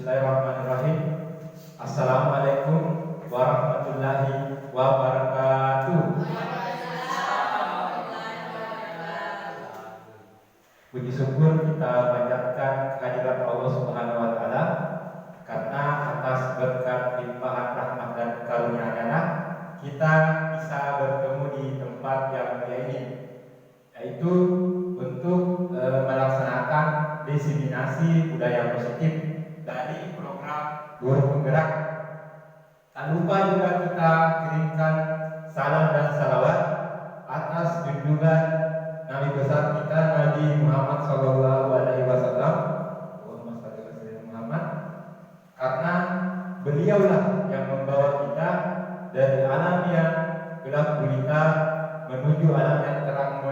Bismillahirrahmanirrahim. Assalamualaikum warahmatullahi wabarakatuh. Puji syukur kita panjatkan kehadirat Allah Subhanahu wa taala karena atas berkat limpahan rahmat dan karunia-Nya kita bisa bertemu di tempat yang mulia ini, yaitu untuk melaksanakan diseminasi budaya positif dari program Guru Penggerak. Tak lupa juga kita kirimkan salam dan salawat atas junjungan Nabi besar kita Nabi Muhammad Sallallahu Alaihi Wasallam, Muhammad, karena beliaulah yang membawa kita dari alam yang gelap gulita menuju alam yang terang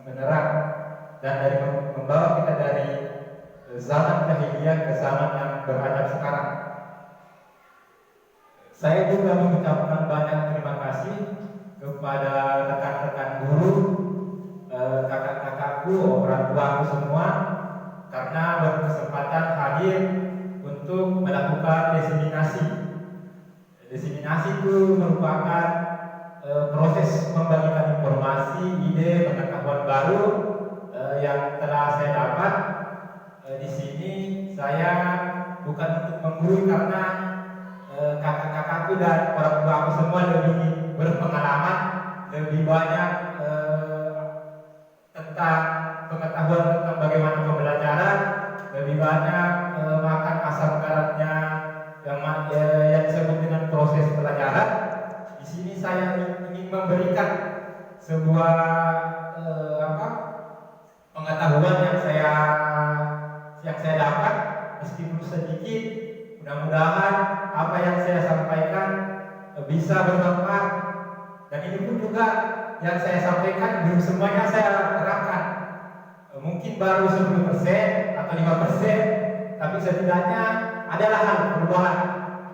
menerang, dan dari membawa kita dari zaman jahiliyah ke zaman yang beradab sekarang. Saya juga mengucapkan banyak terima kasih kepada rekan-rekan guru, kakak-kakakku, orang tuaku semua, karena berkesempatan hadir untuk melakukan diseminasi. Diseminasi itu merupakan proses membagikan informasi, ide, pengetahuan baru yang telah saya dapat. Di sini saya bukan untuk menggurui karena kakak-kakakku dan orang tuaku semua lebih berpengalaman, lebih banyak tentang pengetahuan tentang bagaimana pembelajaran, lebih banyak makan asam garamnya yang disebut dengan proses pelajaran. Di sini saya ingin memberikan sebuah pengetahuan yang saya dapat, meskipun sedikit. Mudah-mudahan apa yang saya sampaikan bisa bermanfaat. Dan ini pun juga yang saya sampaikan belum semuanya saya terapkan. Mungkin baru 10% atau 5%, tapi setidaknya adalah hal perubahan.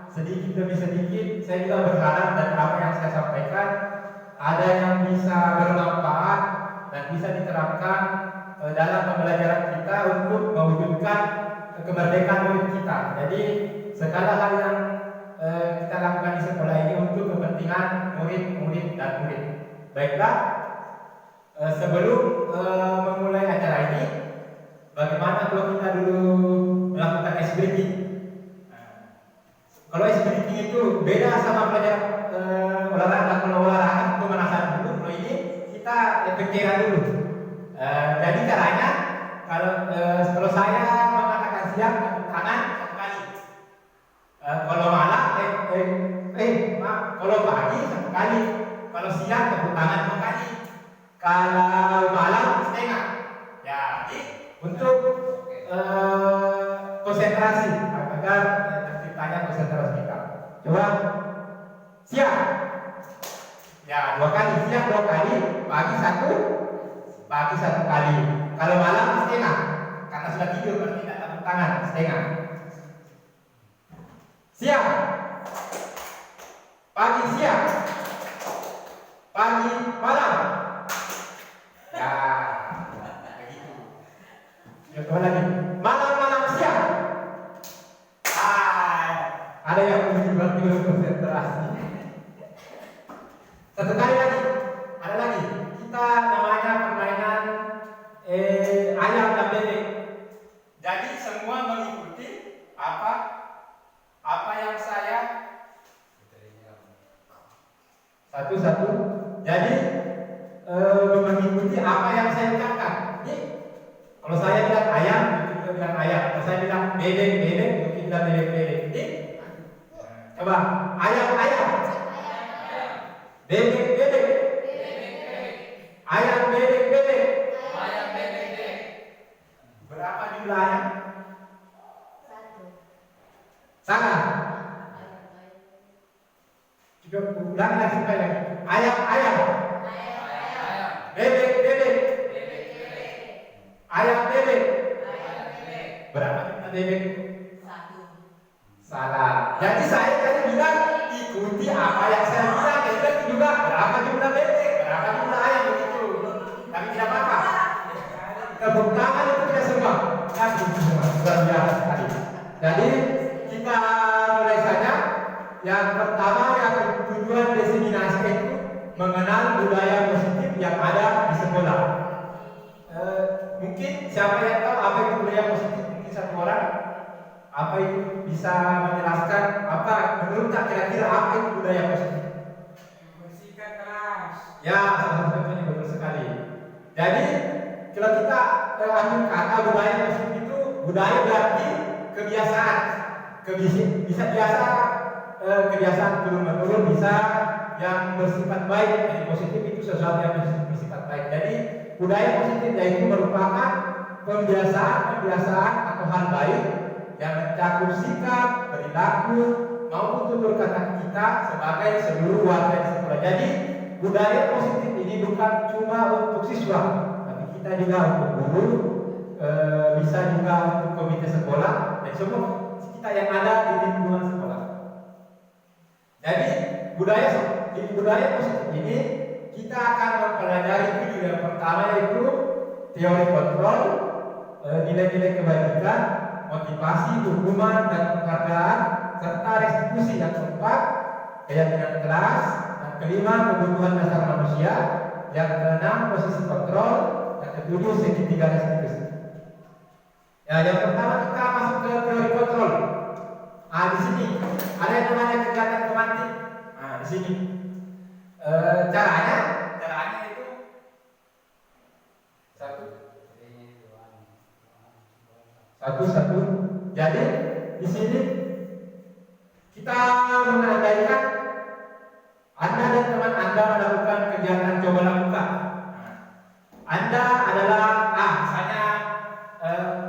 Sedikit demi sedikit saya juga berharap dan apa yang saya sampaikan ada yang bisa bermanfaat dan bisa diterapkan dalam pembelajaran kita untuk mewujudkan kemerdekaan murid kita. Jadi segala hal yang kita lakukan di sekolah ini untuk kepentingan murid dan murid. Baiklah, sebelum memulai acara ini, bagaimana kalau kita dulu melakukan ice breaking? Kalau ice breaking itu beda sama pelajaran olahraga. Kalau olahraga pemanasan dulu, kalau ini kita pikiran dulu. Jadi caranya kalau saya mengatakan siang, tepuk tangan satu kali. Kalau malam, kalau pagi satu kali. Kalau siang tepuk tangan 2 kali. Kalau malam setengah. Jadi untuk konsentrasi agar terciptanya konsentrasi kita. Coba siang. Ya 2 kali, siang 2 kali, pagi 1 kali. Kalau malam setengah, karena sudah tidur berarti tidak tepuk tangan, setengah. Siang, pagi siang, pagi malam. Ya, begitu. Ya, coba lagi. Malam siang. Ada yang tiba-tiba konsentrasi. Satu kali lagi. Ada lagi. Kita namanya permainan ayam dan bebek. Jadi semua mengikuti apa yang saya satu-satu. Jadi mengikuti apa yang saya ucapkan. Nih, kalau saya bilang ayam, kita bilang ayam. Kalau saya bilang bebek, kita bilang bebek. Nih, coba ayam, bebek. Ayam bebek. Berapa jumlah ayam? 1. Salah. Coba ulang lagi sekali lagi. Ayam. Bebek. Ayam bebek. Berapa jumlah bebek? 1. Salah. Jadi saya tadi bilang ikuti apa yang saya bilang. Itu juga berapa jumlah bebek, berapa jumlah ayam begitu. Tapi tidak apa-apa. Tepuk tangan itu tidak semua. Luar biasa sekali. Jadi yang pertama yang tujuan diseminasi itu mengenal budaya positif yang ada di sekolah. Mungkin siapa yang tahu apa itu budaya positif? Mungkin satu orang. Apa itu, bisa menjelaskan apa menurut kira-kira apa itu budaya positif? Bersihkan kelas. Ya, salah satunya betul sekali. Jadi kalau kita ambil kata budaya positif itu, budaya berarti kebiasaan, bisa biasa, kebiasaan turun-menurun, bisa yang bersifat baik. Jadi positif itu sesuatu yang bersifat baik. Jadi budaya positif yaitu merupakan kebiasaan atau hal baik yang mencakup sikap, perilaku maupun tutur kata kita sebagai seluruh warga di sekolah. Jadi budaya positif ini bukan cuma untuk siswa, tapi kita juga untuk guru, bisa juga untuk komite sekolah dan semua kita yang ada di lingkungan sekolah. Jadi budaya positif ini kita akan mempelajari tujuh. Yang pertama yaitu teori kontrol, nilai-nilai kebajikan, motivasi, hukuman dan penghargaan, serta restitusi. Yang keempat, keyakinan kelas. Yang kelima, kebutuhan dasar manusia. Yang keenam, posisi kontrol. Yang ketujuh, segitiga restitusi. Ya, yang pertama kita masuk ke teori kontrol. Di sini ada yang namanya kegiatan kemantik. Di sini caranya itu satu. Jadi di sini kita mengandaikan Anda dan teman Anda melakukan kegiatan coba lakukan. Anda adalah A, misalnya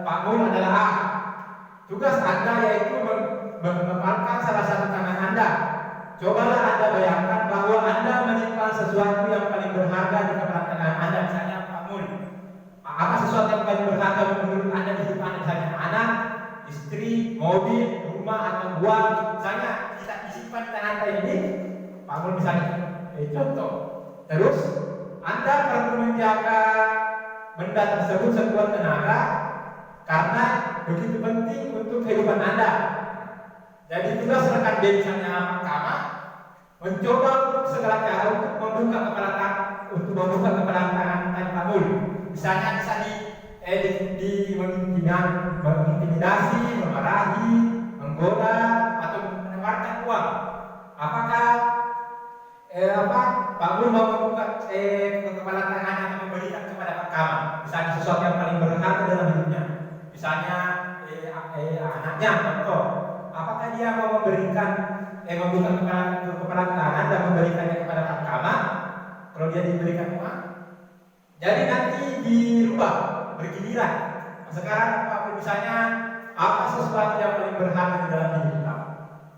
Pak Mul adalah A. Tugas Anda yaitu mengepalkan salah satu tangan Anda. Cobalah Anda bayangkan bahwa Anda menyimpan sesuatu yang paling berharga di kepala tangan Anda, misalnya Pak Mul. Apa sesuatu yang paling berharga menurut Anda di hidup Anda? Misalnya anak, istri, mobil, rumah, atau uang. Misalnya kita disimpan di tangan Anda ini, Pak Mul misalnya, contoh. Terus Anda perlu menjaga benda tersebut sekuat tenaga karena begitu penting untuk kehidupan Anda. Jadi tugas rekan B misalnya mahkamah mencoba untuk segala cara untuk membuka kepala tangan Pak Mul. Misalnya bisa mengintimidasi, memarahi, menggoda atau menawarkan uang. Apakah Pak Mul mau membuka kepala tangannya atau memberikan kepada mahkamah? Misalnya sesuatu yang paling berharga dalam hidupnya. Misalnya anaknya, contoh. Apakah dia mau memberikan membuka kepala tangan dan memberikannya kepada mahkamah? Kalau dia diberikan uang, jadi nanti dirubah bergiliran. Sekarang Pak Mul misalnya apa sesuatu yang paling berharga di dalam hidup kita?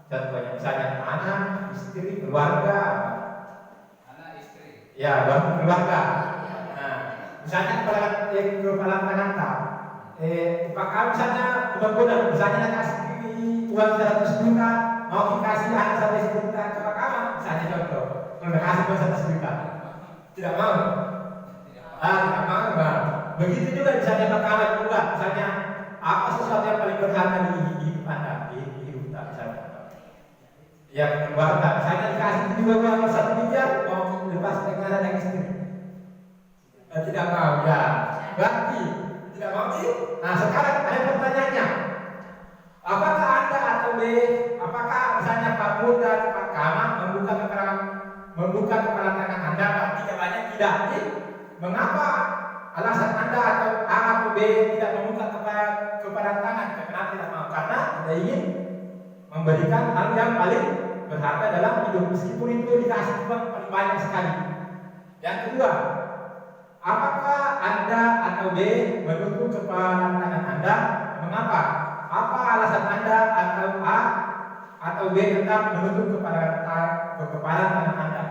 Contohnya misalnya anak, istri, keluarga. Anak, istri. Ya, keluarga. Nah, misalnya kepala tangan tak. Apakah misalnya menggoda, misalnya kasih uang 100 juta, mau dikasih anak sampai 1 juta ke mahkamah, misalnya contoh. Kalau kasih uang 100 juta, tidak mau. Tidak mau. Begitu juga misalnya mahkamah juga, misalnya apa sesuatu yang paling berharga di hidup Anda, di hidup kita misalnya. Ya keluarga, misalnya dikasih juga uang 1 miliar, mau lepas dengan anak istri. Tidak mau, ya. Berarti tidak mau sih. Nah sekarang ada pertanyaannya. Apakah Anda atau B, apakah misalnya Pak Mul dan mahkamah membuka kepala tangan Anda? Berarti jawabannya tidak. Mengapa alasan Anda atau A atau B tidak membuka kepala tangan? Kenapa tidak mau? Karena tidak ingin memberikan hal yang paling berharga dalam hidup, meskipun itu dikasih uang paling banyak sekali. Yang kedua, apakah Anda atau B menutup kepala tangan Anda? Mengapa? Apa alasan Anda atau A atau B tetap menutup kepala tangan Anda?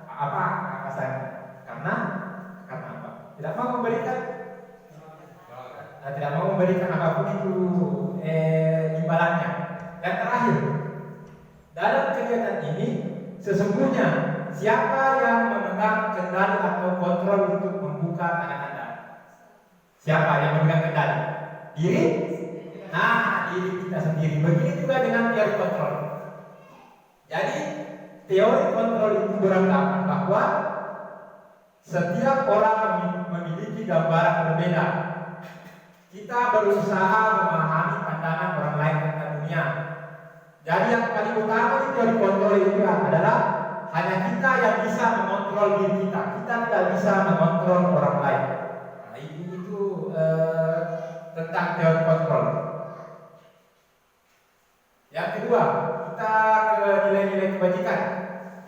Apa alasannya? Karena apa? Tidak mau memberikan, tidak mau memberikan apapun itu imbalannya. Dan terakhir, dalam kegiatan ini sesungguhnya siapa yang memegang kendali atau kontrol untuk membuka tangan Anda? Siapa yang memegang kendali? Diri? Nah, diri kita sendiri. Begitu juga dengan teori kontrol. Jadi teori kontrol itu beranggapan bahwa setiap orang memiliki gambaran berbeda. Kita berusaha memahami pandangan orang lain tentang dunia. Jadi yang paling utama di teori kontrol itu adalah hanya kita yang bisa mengontrol diri kita. Kita tidak bisa mengontrol orang lain. Nah, itu tentang teori kontrol. Yang kedua, kita ke nilai-nilai kebajikan.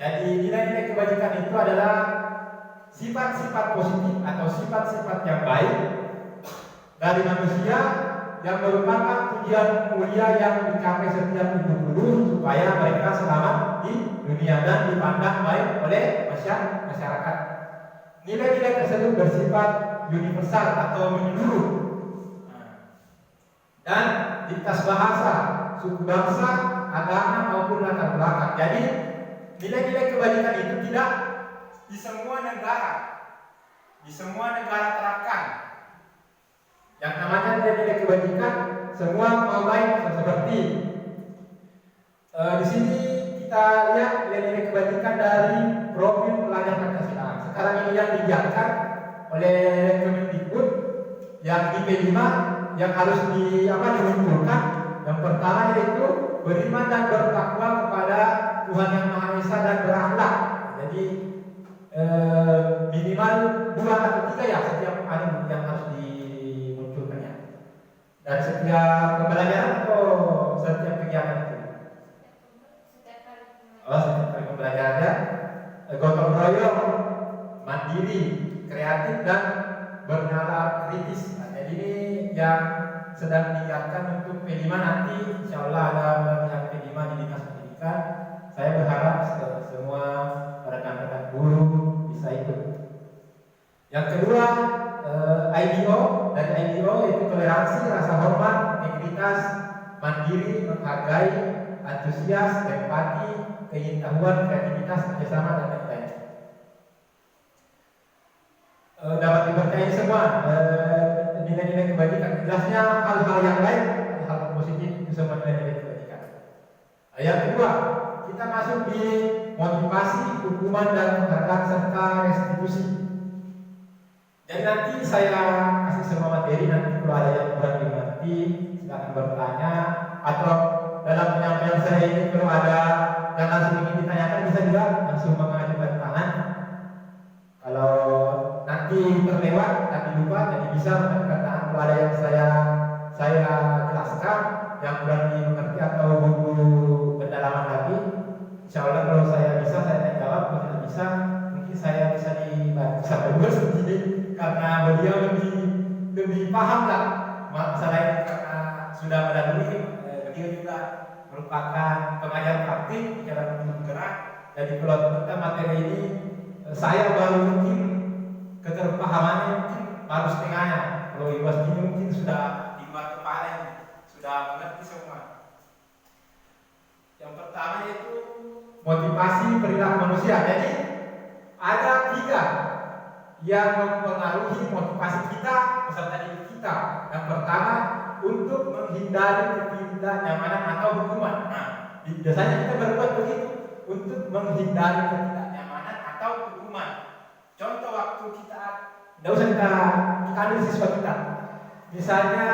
Jadi nilai-nilai kebajikan itu adalah sifat-sifat positif atau sifat-sifat yang baik dari manusia yang merupakan tujuan mulia yang dicapai setiap individu supaya mereka selamat di dunia dan dipandang baik oleh masyarakat. Nilai-nilai tersebut bersifat universal atau menyeluruh dan lintas bahasa, suku bangsa, agama maupun latar belakang. Jadi nilai-nilai kebajikan itu tidak di semua negara terapkan. Yang namanya nilai-nilai kebajikan semua mau baik seperti di sini kita lihat nilai-nilai kebajikan dari profil pelajar Pancasila. Sekarang ini yang dijalankan oleh Kemendikbud yang di P5 yang harus dimunculkan. Yang pertama yaitu beriman dan bertakwa kepada Tuhan Yang Maha Esa dan berakhlak. Jadi minimal 2 atau 3 ya setiap anu yang harus dimunculkannya. Dan setiap pembelajaran atau setiap kegiatan itu? Setiap kali pembelajarannya gotong royong, mandiri, kreatif dan bernalar kritis. Nah, jadi ini yang sedang diingatkan untuk P5 nanti, insya Allah ada yang P5 di Dinas Pendidikan. Saya berharap semua rekan-rekan guru bisa ikut. Yang kedua, IDO. Dari IDO yaitu toleransi, rasa hormat, integritas, mandiri, menghargai, antusias, empati, keingintahuan, kreativitas, kerjasama dan lain-lain. Dapat dipercayai semua nilai-nilai kebajikan. Jelasnya hal-hal yang lain, hal positif itu semua nilai-nilai kebajikan. Yang kedua, kita masuk di motivasi, hukuman dan penghargaan serta restitusi. Jadi nanti saya kasih semua materi, nanti kalau ada yang kurang dimengerti silakan bertanya, atau dalam penyampaian saya ini kalau ada yang langsung ingin ditanyakan bisa juga langsung mengajukan tangan. Kalau nanti terlewat, nanti lupa, jadi bisa mengajukan tangan kalau ada yang saya jelaskan yang kurang dimengerti atau butuh pendalaman lagi. Insya Allah kalau saya bisa saya jawab, kalau tidak bisa mungkin saya bisa dibantu sampai sendiri karena beliau lebih paham lah masalah ini karena sudah melalui. Beliau juga merupakan pengajar praktik dalam bergerak. Jadi kalau tentang materi ini saya baru mungkin keterpahamannya mungkin baru setengahnya. Kalau Iwas ini mungkin sudah di luar kepala ini, sudah mengerti semua. Yang pertama yaitu motivasi perilaku manusia. Jadi ada 3 yang mempengaruhi motivasi kita beserta diri kita. Yang pertama untuk menghindari ketidaknyamanan atau hukuman. Nah, biasanya kita berbuat begitu untuk menghindari ketidaknyamanan atau hukuman. Contoh waktu kita tidak usah kita ambil siswa kita, misalnya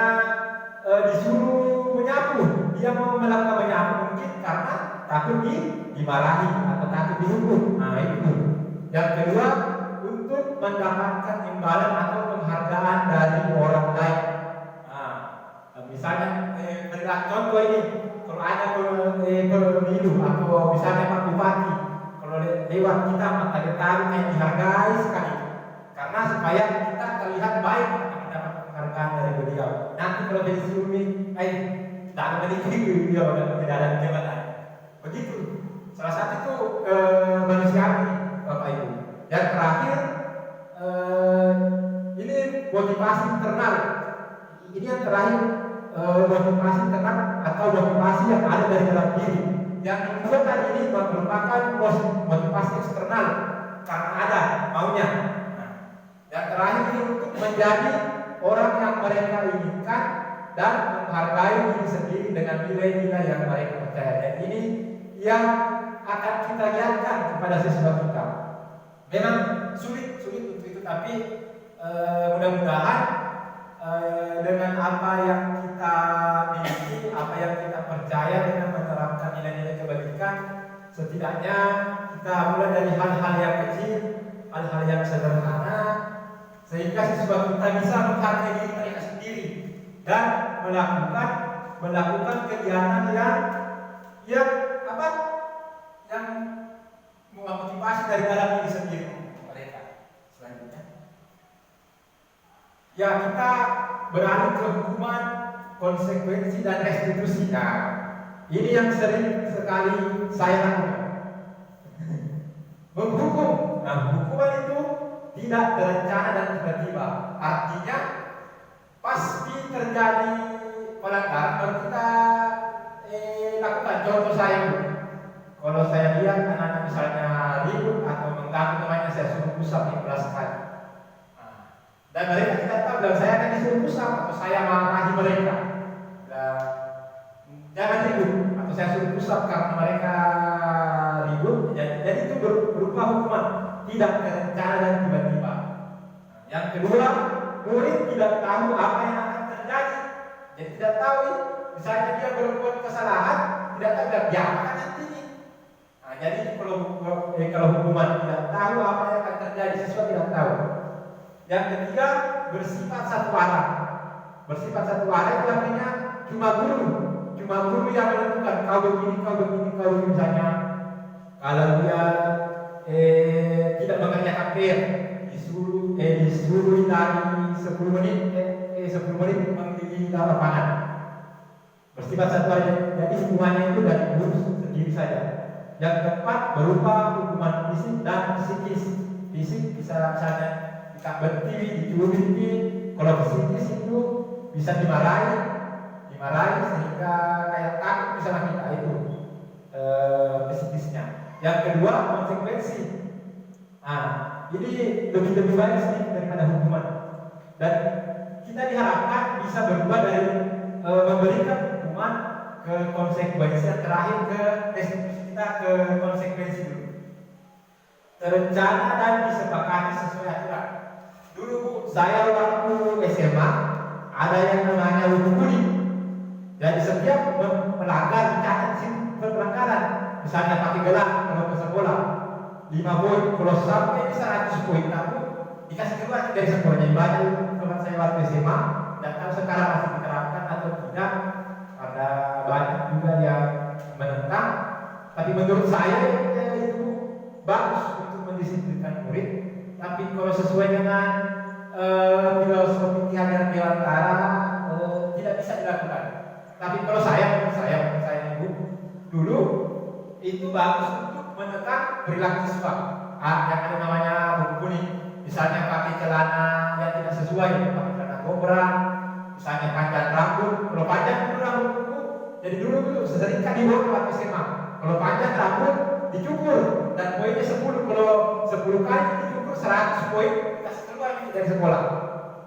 disuruh menyapu, dia mau melakukan menyapu mungkin karena takut dimarahi atau takut dihukum. Nah itu. Yang kedua untuk mendapatkan imbalan atau penghargaan dari orang lain. Nah, misalnya berilah contoh ini, kalau ada pemilu atau misalnya Pak Bupati, kalau lewat kita maka ditarik yang dihargai sekali, karena supaya kita terlihat baik atau mendapat penghargaan dari beliau. Nanti kalau jadi sumi, tak memiliki beliau dan tidak ada jabatan. Begitu. Salah satu itu manusiawi, Bapak Ibu. Dan terakhir ini motivasi internal. Ini yang terakhir motivasi internal atau motivasi yang ada dari dalam diri. Yang kedua tadi ini merupakan motivasi eksternal karena ada maunya. Yang terakhir ini untuk menjadi orang yang mereka inginkan dan menghargai diri sendiri dengan nilai-nilai yang mereka percaya. Dan ini yang akan kita lihatkan kepada siswa kita. Memang sulit untuk itu, tapi mudah-mudahan dengan apa yang kita miliki, apa yang kita percaya, dengan menerapkan nilai-nilai kebajikan, setidaknya kita mulai dari hal-hal yang kecil, hal-hal yang sederhana, sehingga siswa kita bisa menghargai diri mereka sendiri dan melakukan kegiatan yang memotivasi dari dalam diri sendiri mereka. Selanjutnya, ya, kita beralih ke hukuman, konsekuensi dan restitusi. Nah, ini yang sering sekali saya lakukan. Menghukum. Nah, hukuman itu tidak terencana dan tiba-tiba. Artinya pasti terjadi pelanggaran baru kita lakukan. Contoh saya dulu. Kalau saya lihat anak misalnya ribut atau mengganggu temannya, saya suruh pusat 15 kali. Dan mereka tidak tahu, dan saya akan disuruh pusat atau saya marahi mereka. Jangan ribut, atau saya suruh pusat karena mereka ribut. Jadi itu berupa hukuman, tidak terencana dan tiba-tiba. Yang kedua, murid tidak tahu apa yang akan terjadi. Jadi tidak tahu, misalnya dia berbuat kesalahan, tidak tahu dia akan nanti. Jadi kalau hukuman tidak tahu apa yang akan terjadi, siswa tidak tahu. Yang ketiga, bersifat satu arah. Bersifat satu arah itu artinya cuma guru yang menentukan kau begini, misalnya. Kalau dia tidak mengerjakan PR, disuruh lari 10 menit mengelilingi lapangan. Bersifat satu arah. Jadi hukumannya itu dari guru sendiri saja. Yang keempat, berupa hukuman fisik dan psikis. Fisik bisa misalnya berdiri, dicubit. Kalau psikis itu bisa dimarahi sehingga kayak takut misalnya kita, itu psikisnya. Yang kedua, konsekuensi. Nah, ini lebih baik sedikit daripada hukuman. Dan kita diharapkan bisa berubah dari memberikan hukuman ke konsekuensi, yang terakhir ke restitusi. Kita ke konsekuensi dulu. Terencana dan disepakati sesuai aturan. Dulu Bu, saya waktu SMA ada yang namanya hukum kuning. Jadi setiap pelanggar dicatat pelanggaran. Misalnya pakai gelang kalau ke sekolah 5 poin, kalau sampai 100 poin kamu dikasih keluar dari sekolah. Jadi banyak teman saya waktu SMA, dan tahu sekarang masih diterapkan atau tidak. Ada banyak juga yang menentang. Tapi menurut saya itu bagus untuk mendisiplinkan murid. Tapi kalau sesuai dengan filosofi Ki Dewantara tidak bisa dilakukan. Tapi kalau menurut saya Ibu, dulu itu bagus untuk menekan perilaku siswa. Yang ada namanya hukum kuning. Misalnya pakai celana yang tidak sesuai, pakai celana gombrang, misalnya panjang rambut. Kalau panjang rambutku, jadi dulu seringkali dibawa waktu SMA. Kalau panjang rambut dicukur dan poinnya 10. Kalau 10 kali dicukur 100 poin, kasih keluar dari sekolah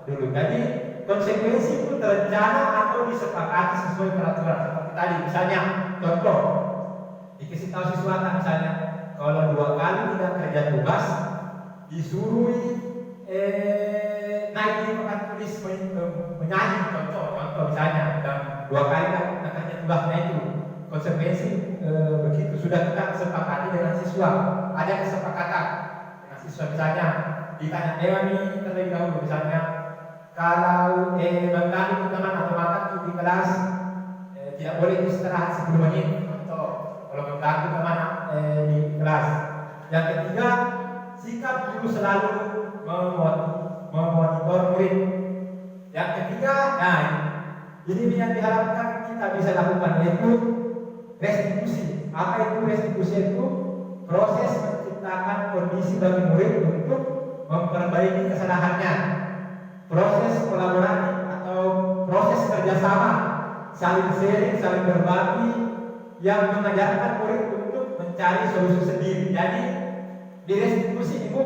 dulu. Jadi konsekuensi itu terencana atau disepakati sesuai peraturan. Seperti tadi misalnya contoh, dikasih tahu siswa misalnya kalau 2 kali tidak kerja tugas disuruh naik di papan tulis menyanyi, contoh misalnya, dan 2 kali tidak kerja tugasnya itu. Konsekuensi begitu sudah kita sepakati dengan siswa. Ada kesepakatan dengan siswa, misalnya ditanya nih terlebih dahulu, misalnya kalau mengganggu teman atau makan di kelas tidak boleh istirahat 10 menit. Contoh, kalau mengganggu teman di kelas. Yang ketiga, sikap guru selalu memonitor murid. Yang ketiga, ini yang diharapkan kita bisa lakukan, yaitu restitusi. Apa itu restitusi? Itu proses menciptakan kondisi bagi murid untuk memperbaiki kesalahannya. Proses kolaboratif atau proses kerjasama, saling sharing, saling berbagi, yang mengajarkan murid untuk mencari solusi sendiri. Jadi di restitusi itu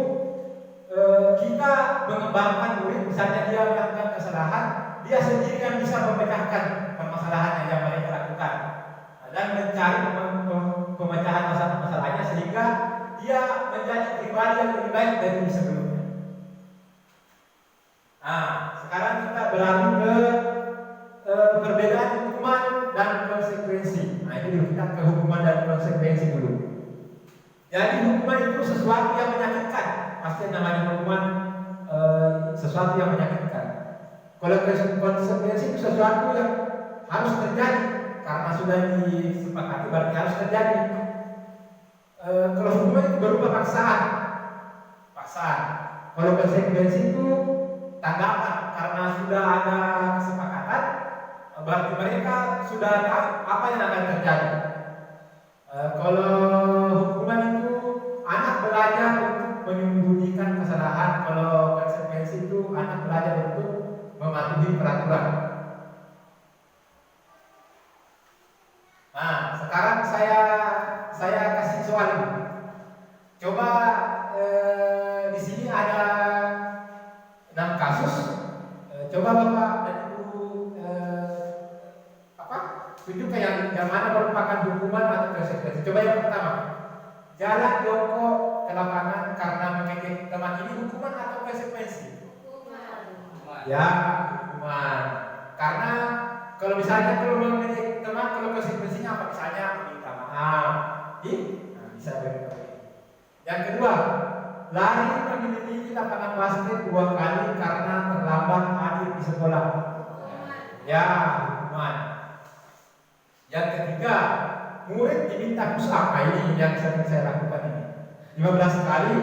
kita mengembangkan murid. Misalnya dia melakukan kesalahan, dia sendiri yang bisa memecahkan permasalahan yang mereka lakukan dan mencari pemecahan masalah sehingga dia menjadi pribadi yang lebih baik dari sebelumnya. Nah, sekarang kita beralih ke perbedaan hukuman dan konsekuensi. Nah, ini dulu kita ke hukuman dan konsekuensi dulu. Jadi hukuman itu sesuatu yang menyakitkan. Pasti namanya hukuman sesuatu yang menyakitkan. Kalau konsekuensi itu sesuatu yang harus terjadi karena sudah disepakati berarti harus terjadi. Kalau hukuman itu berupa paksaan. Kalau konsekuensi itu tanggapan karena sudah ada kesepakatan, berarti mereka sudah tahu apa yang akan terjadi. Kalau hukuman itu anak belajar untuk menyembunyikan kesalahan, kalau konsekuensi itu anak belajar untuk mematuhi peraturan. Nah, sekarang saya kasih soal. Coba di sini ada 6 kasus. Coba Bapak dan Ibu tunjukkan yang mana merupakan hukuman atau konsekuensi. Coba yang pertama, jalan jongkok ke lapangan karena mengejek teman, ini hukuman atau konsekuensi? Hukuman. Ya, hukuman. Karena kalau misalnya mengejek teman, kalau konsekuensinya apa? Misalnya meminta maaf, bisa begitu. Yang kedua, lari mengelilingi lapangan basket 2 kali karena terlambat hadir di sekolah. Ya, hukuman. Yang ketiga, murid diminta push up. Ini yang sering saya lakukan ini 15 kali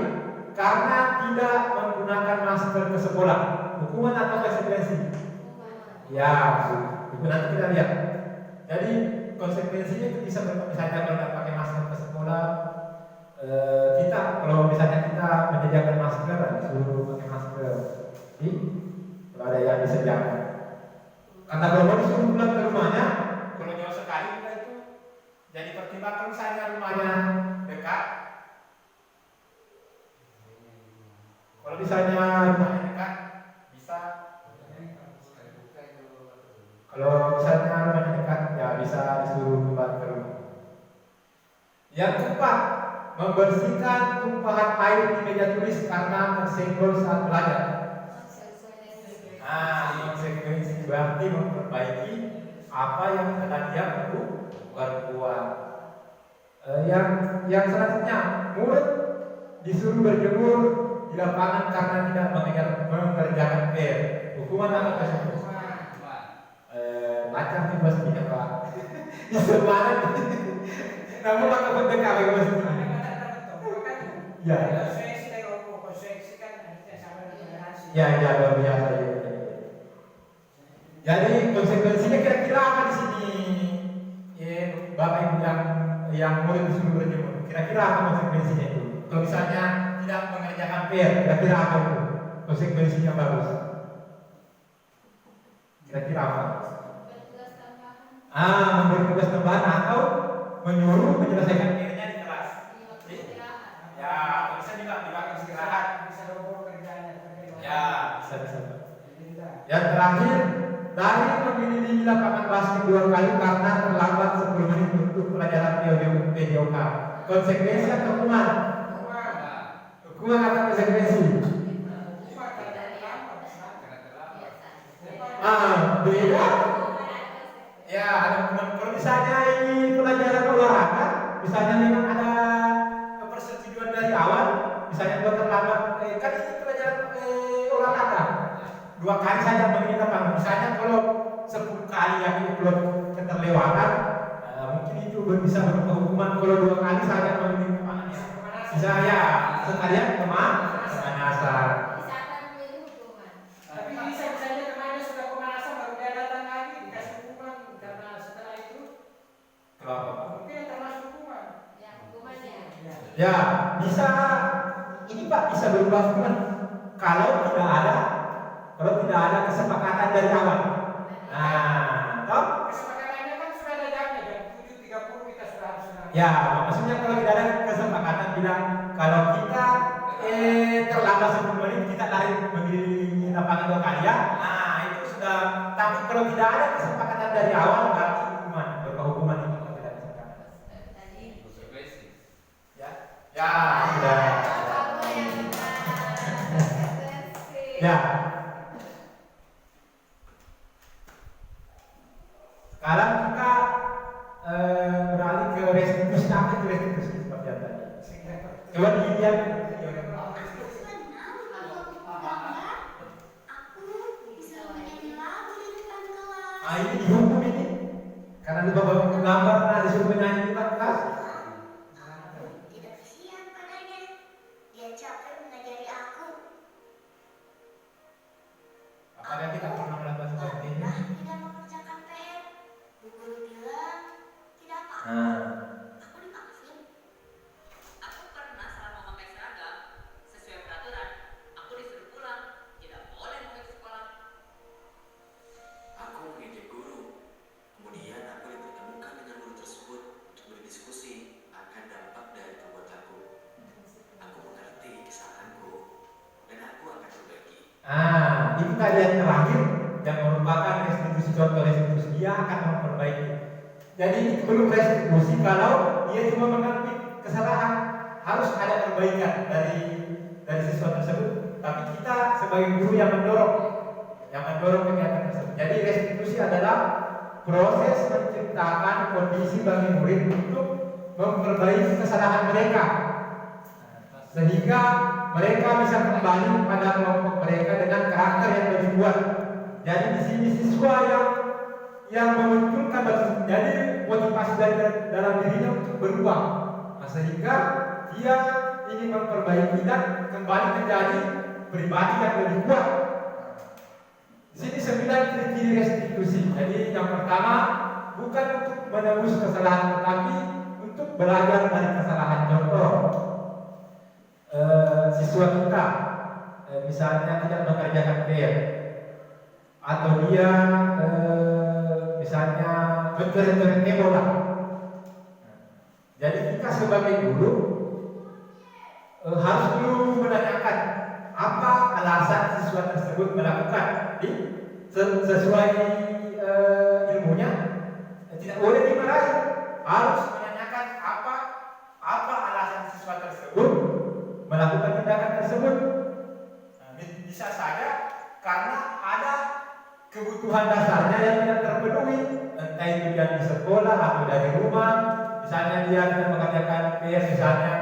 karena tidak menggunakan masker ke sekolah. Hukuman atau konsekuensi? Ya, itu nanti kita lihat. Jadi konsekuensinya itu bisa misalnya kalau tidak pakai masker ke sekolah, kita kalau misalnya kita menyediakan masker, disuruh pakai masker. Kalau ada yang disediakan. Kata Bapak disuruh pulang ke rumahnya. Kalau jauh sekali kita itu jadi pertimbangan misalnya rumahnya dekat. Kalau misalnya rumahnya dekat bisa. Kalau misalnya rumahnya dekat ya bisa disuruh kembali ke rumah. Yang keempat, membersihkan tumpahan air di meja tulis karena tersenggol saat belajar. Konsekuensi berarti memperbaiki apa yang telah dia berbuat. Yang selanjutnya, murid disuruh berjemur di lapangan karena tidak mengerjakan PR. Hukuman atau konsekuensi? Macam itu pastinya Pak. Di mana? Namun maka berdekah pastinya. Ya. Ya, luar biasa ya. Jadi konsekuensinya kira-kira apa di sini? Bapak Ibu yang murid disuruh berjemur, kira-kira apa konsekuensinya itu? Kalau misalnya tidak mengerjakan PR, kira-kira apa itu? Konsekuensinya bagus. Kira-kira apa? Memberi tugas tambahan atau menyuruh menyelesaikan PR-nya di kelas. Ya, bisa juga dipakai istirahat. Ya, bisa. Yang terakhir, dari mengelilingi lapangan basket 2 kali karena terlambat 10 menit untuk pelajaran PJOK. Konsekuensi atau hukuman? Hukuman atau konsekuensi? Beda. Ya, ada hukuman. Kalau misalnya ini pelajaran olahraga, misalnya memang ada persetujuan dari awal, misalnya buat terlambat, kan ini pelajaran olahraga. 2 kali saja begini lapangan. Misalnya kalau 10 kali yang itu belum keterlewatan, mungkin itu bisa berupa hukuman. Kalau 2 kali saja begini lapangannya, bisa ya sekalian pemanasan. Tapi bisa-bisanya kemarin sudah pemanasan baru dia datang lagi dikasih hukuman karena setelah itu. Kenapa? Mungkin termasuk hukuman. Ya, bisa. Ini Pak bisa berubah hukuman kalau tidak ada kesepakatan dari awal. Kesepakatannya kan sudah ada jamnya, jam 7.30 kita sudah harus senang. Ya, maksudnya kalau tidak ada kesepakatan bilang kalau kita terlambat 10 menit kita lari mengelilingi lapangan 2 kali ya. Itu sudah. Tapi kalau tidak ada kesepakatan dari awal berarti hukuman. Berupa hukuman itu kalau tidak ada kesepakatan. Ya. Ya. Sekarang kita beralih ke restitusi. Apa itu restitusi seperti yang tadi? Coba dilihat. Ah, ini dihukum ini. Karena lupa bawa gambar, nah disuruh menyanyi di depan kelas. Tidak kasihan padanya. Dia capek mengajari aku. Apakah kita pernah melakukan seperti ini? Tidak mengerjakan PR. Bu guru bilang tidak apa-apa. Nah, Aku divaksin. Aku pernah salah memakai seragam sesuai peraturan. Aku disuruh pulang. Tidak boleh mau ke sekolah. Aku mengejek guru. Kemudian aku dipertemukan dengan guru tersebut untuk berdiskusi akan dampak dari perbuatanku. Aku mengerti kesalahanku dan aku akan perbaiki. itu kalian terakhir yang merupakan restitusi, contoh restitusi. Dia akan memperbaiki. Jadi itu belum restitusi kalau dia cuma mengakui kesalahan. Harus ada perbaikan dari siswa tersebut. Tapi kita sebagai guru yang mendorong kegiatan tersebut. Jadi restitusi adalah proses menciptakan kondisi bagi murid untuk memperbaiki kesalahan mereka, sehingga mereka bisa kembali pada kelompok mereka dengan karakter yang lebih kuat. Jadi di sini siswa yang memunculkan, jadi motivasi dari dalam dirinya untuk berubah, sehingga dia ingin memperbaiki dan kembali menjadi pribadi yang lebih kuat. Di sini 9 ciri restitusi. Jadi yang pertama, bukan untuk menebus kesalahan, tetapi untuk belajar dari kesalahan. Contoh, siswa kita misalnya tidak mengerjakan PR, atau dia misalnya mencoret-coret bola. Jadi kita sebagai guru harus dulu menanyakan apa alasan siswa tersebut melakukan sesuai ilmunya. Tidak boleh dimarahi, harus menanyakan apa alasan siswa tersebut melakukan tindakan tersebut. Bisa saja karena ada kebutuhan dasarnya yang tidak terpenuhi, entah itu dia di sekolah atau dari rumah. Misalnya dia tidak mengerjakan PR, misalnya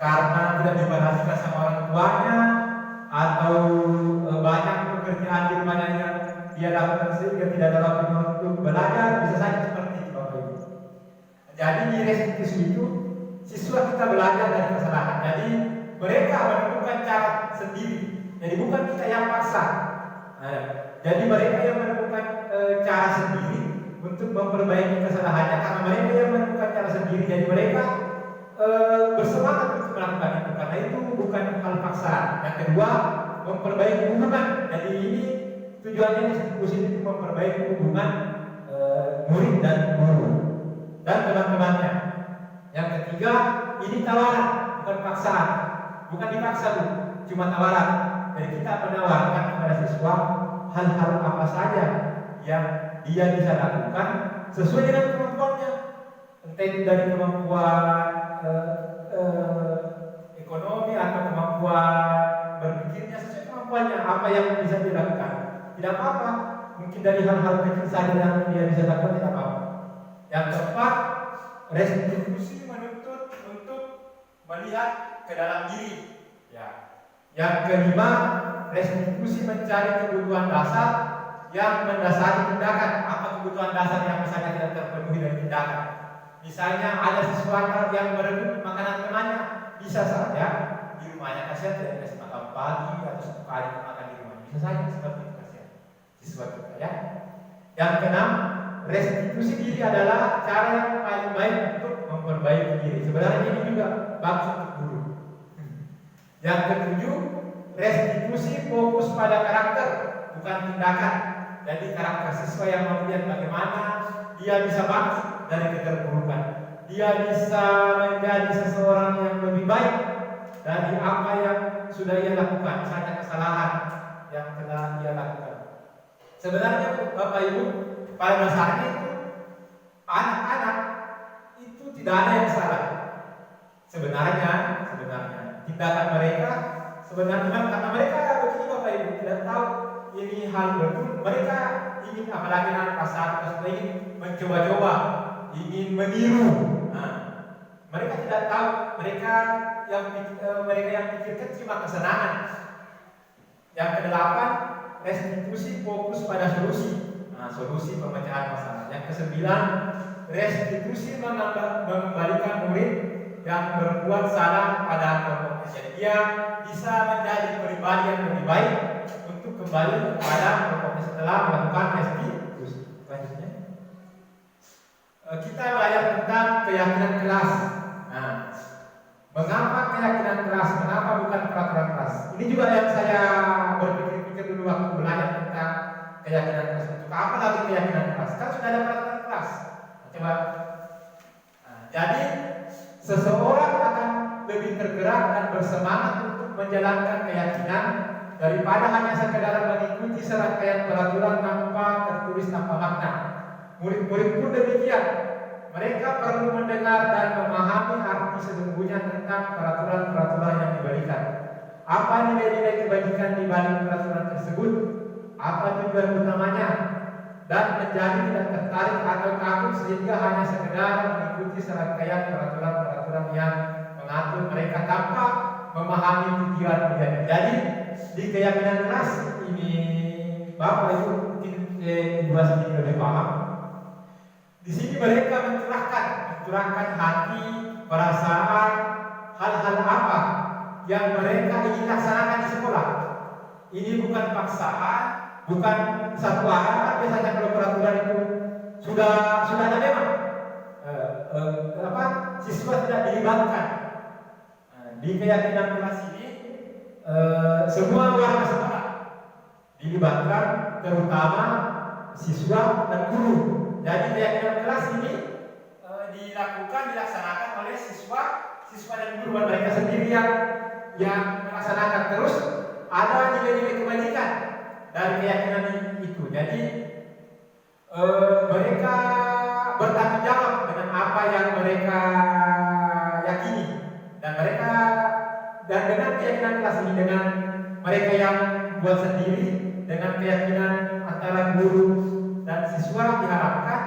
karena tidak diperhatikan sama orang tuanya, atau banyak pekerjaan di rumahnya yang dia lakukan sehingga tidak ada waktu untuk belajar. Bisa saja seperti itu, Bapak Ibu. Jadi di restitusi itu siswa kita belajar dari kesalahan. Jadi mereka menemukan cara sendiri. Jadi bukan kita yang paksa. Jadi mereka yang menemukan cara sendiri untuk memperbaiki kesalahannya, karena mereka yang menemukan cara sendiri. Jadi mereka bersemangat untuk melakukan itu, karena itu bukan hal paksaan. Yang kedua, memperbaiki hubungan. Jadi ini tujuannya restitusi itu memperbaiki hubungan murid dan guru dan teman-temannya. Yang ketiga, ini tawaran, bukan paksaan. Bukan dipaksa, cuma tawaran. Jadi kita menawarkan kepada siswa hal-hal apa saja yang dia bisa lakukan sesuai dengan kemampuannya. Entah itu dari kemampuan ekonomi atau kemampuan berpikirnya, sesuai kemampuannya apa yang bisa dilakukan. Tidak apa-apa, mungkin dari hal-hal kecil saja yang dia bisa lakukan, tidak apa-apa. Yang keempat, restitusi menuntut untuk melihat ke dalam diri. Yang kelima, restitusi mencari kebutuhan dasar yang mendasari tindakan. Apa kebutuhan dasar yang misalnya tidak terpenuhi dari tindakan? Misalnya ada sesuatu yang merebut makanan temannya, bisa saja di rumahnya kasihan tidak dikasih makan pagi atau satu kali makan di rumah. Bisa saja seperti itu kasihan siswa kita, ya. Yang keenam, restitusi diri adalah cara yang paling baik untuk memperbaiki diri. Sebenarnya ini juga bagus untuk guru. Yang ketujuh, restitusi fokus pada karakter, bukan tindakan. Jadi karakter siswa yang melihat bagaimana dia bisa bangkit dari keterpurukan, dia bisa menjadi seseorang yang lebih baik dari apa yang sudah ia lakukan, misalnya kesalahan yang telah ia lakukan. Sebenarnya Bapak Ibu, pada dasarnya itu anak-anak itu tidak ada yang salah. Sebenarnya tindakan mereka sebenarnya karena mereka begini Bapak Bapak Ibu tidak tahu ini hal betul. Mereka ingin apalagi anak pasar tersebut ingin mencoba-coba, ingin meniru. Nah, mereka tidak tahu mereka yang pikirkan cuma kesenangan. Yang kedelapan, restitusi fokus pada solusi. Nah, solusi pemecahan masalah. Yang kesembilan, restitusi mengembalikan murid yang berbuat salah pada kelompoknya. Jadi dia bisa menjadi pribadi yang lebih baik untuk kembali kepada kelompoknya setelah melakukan restitusi. Selanjutnya, kita belajar tentang keyakinan kelas. Nah, mengapa keyakinan kelas? Mengapa bukan peraturan kelas? Ini juga yang saya berpikir-pikir dulu waktu belajar tentang keyakinan kelas. Untuk apa lagi keyakinan kelas? Kan sudah ada peraturan kelas. Coba. Nah, jadi seseorang akan lebih tergerak dan bersemangat untuk menjalankan keyakinan daripada hanya sekedar mengikuti serangkaian peraturan tanpa tertulis tanpa makna. Murid-murid pun demikian. Mereka perlu mendengar dan memahami arti sesungguhnya tentang peraturan-peraturan yang diberikan. Apa nilai-nilai kebajikan di balik peraturan tersebut? Apa tujuan utamanya? Dan menjadi tidak tertarik atau takut sehingga hanya sekedar mengikuti serangkaian peraturan-peraturan yang mengatur mereka tanpa memahami tujuan-tujuannya. Jadi di keyakinan kelas ini Bapak Ibu mungkin sedikit lebih paham. Di sini mereka mencurahkan hati, perasaan, hal-hal apa yang mereka ingin laksanakan di sekolah. Ini bukan paksaan, bukan satu arah. Biasanya kalau peraturan itu sudah ada memang siswa tidak dilibatkan. Di keyakinan kelas ini semua warga sekolah dilibatkan, terutama siswa dan guru. Jadi keyakinan kelas ini dilaksanakan oleh siswa dan guru, mereka sendiri yang melaksanakan. Terus ada nilai-nilai kebajikan dari keyakinan itu. Jadi mereka bertanggung jawab dengan apa yang mereka yakini, dan dengan keyakinan kelas ini, dengan mereka yang buat sendiri, dengan keyakinan antara guru dan siswa, diharapkan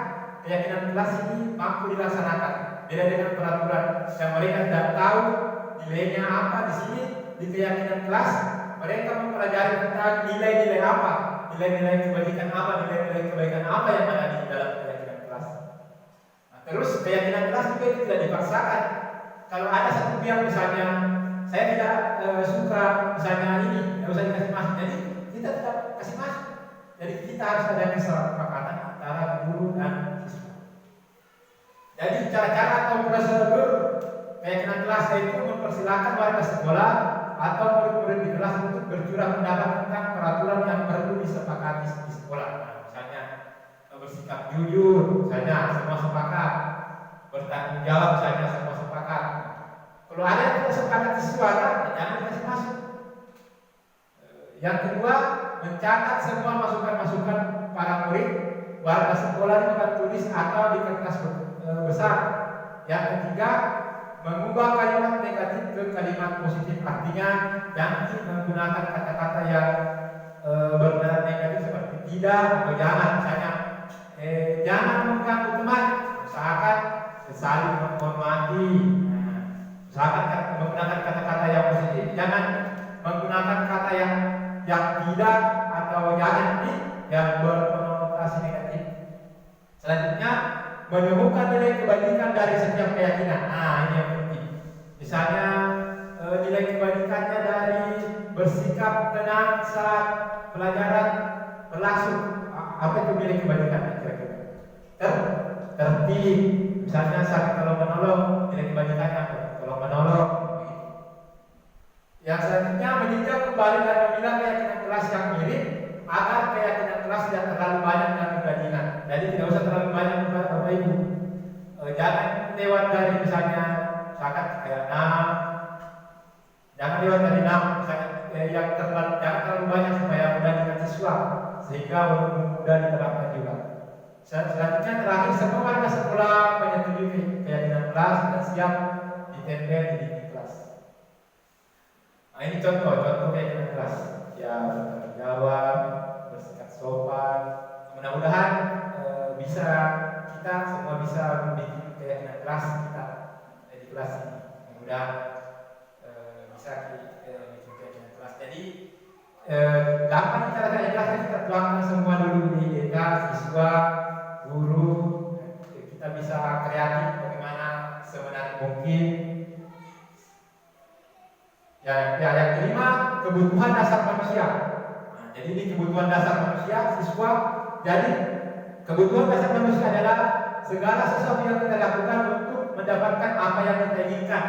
keyakinan kelas ini mampu dilaksanakan. Beda dengan peraturan yang mereka tidak tahu nilainya apa. Di sini di keyakinan kelas mereka mempelajari tentang nilai-nilai apa, nilai-nilai kebajikan apa, nilai-nilai kebaikan apa yang ada di dalam keyakinan kelas. Nah, terus keyakinan kelas juga itu tidak dipaksakan. Kalau ada satu pihak misalnya saya tidak suka misalnya ini, tidak usah dikasih masuk, jadi kita tidak kasih masuk. Jadi kita harus ada kesepakatan antara guru dan siswa. Jadi cara-cara atau prosedur keyakinan kelas itu mempersilahkan warga sekolah atau murid-murid di kelas untuk bercurah pendapat tentang peraturan yang perlu disepakati di sekolah. Nah, misalnya bersikap jujur, misalnya semua sepakat. Bertanggung jawab, misalnya semua sepakat. Kalau ada yang tidak sepakat siswa, jangan dikasih masuk. Yang kedua, mencatat semua masukan-masukan para murid warga sekolah di papan tulis atau di kertas besar. Yang ketiga, mengubah kalimat negatif ke kalimat positif. Artinya jangan menggunakan kata-kata yang bernada negatif seperti tidak atau jangan. Misalnya jangan mengganggu teman, usahakan saling menghormati. Usahakan menggunakan kata-kata yang positif, jangan menggunakan kata yang tidak atau jangan yang berkonotasi negatif. Selanjutnya, menemukan nilai kebajikan dari setiap keyakinan. Nah, ini yang penting. Misalnya nilai kebajikannya dari bersikap tenang saat pelajaran berlangsung. Apa itu nilai kebajikan? Kira-kira tertib. Misalnya saat kalau menolong, nilai kebajikannya apa? Kalau menolong. Yang selanjutnya, meninjau kembali dan memilah keyakinan kelas yang mirip agar keyakinan kelas tidak terlalu banyak dan kebajikan. Jadi tidak usah terlalu banyak Bapak Ibu. Jangan lewat dari misalnya misalkan kayak 6. Jangan lewat dari 6 misalnya yang jangan terlalu banyak supaya mudah diingat siswa sehingga mudah diterapkan juga. Selanjutnya terakhir, semua warga sekolah menyetujui keyakinan kelas dan siap ditempel di dinding kelas. Nah, ini contoh keyakinan kelas siap bertanggung jawab, bersikap sopan. Mudah-mudahan bisa kita semua bisa membuat keyakinan kelas kita di kelas ini. Mudah bisa bikin keyakinan kelas. Jadi gampang cara kelasnya kita tuangkan semua dulu di kita, siswa, guru, kita bisa kreatif bagaimana sebenarnya mungkin. Yang kelima, kebutuhan dasar manusia. Nah, jadi ini kebutuhan dasar manusia, siswa. Jadi kebutuhan dasar manusia adalah segala sesuatu yang kita lakukan untuk mendapatkan apa yang kita inginkan.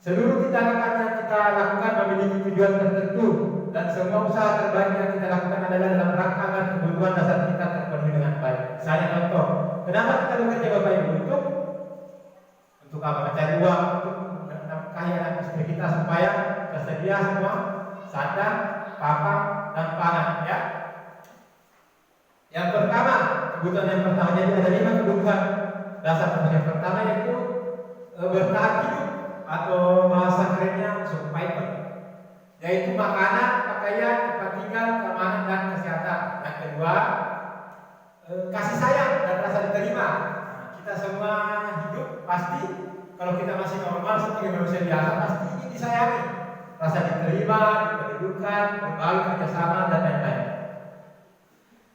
Seluruh tindakan yang kita lakukan memiliki tujuan tertentu, dan semua usaha terbaik yang kita lakukan adalah dalam rangka agar kebutuhan dasar kita terpenuhi dengan baik. Saya contoh, kenapa kita bekerja Bapak Ibu? Untuk apa? Mencari uang, untuk menafkahi anak istri kita supaya tersedia semua sandang, papan, dan pangan. Ya. Yang pertama, kebutuhan yang pertama, jadi ada 5 kebutuhan dasar. Yang pertama yaitu bertahan hidup, atau bahasa kerennya survival, yaitu makanan, pakaian, tempat tinggal, keamanan, dan kesehatan. Yang kedua, kasih sayang dan rasa diterima. Nah, kita semua hidup pasti kalau kita masih normal sebagai manusia biasa pasti ingin disayangi, rasa diterima, kedudukan, berbagi, kerjasama, dan lain-lain.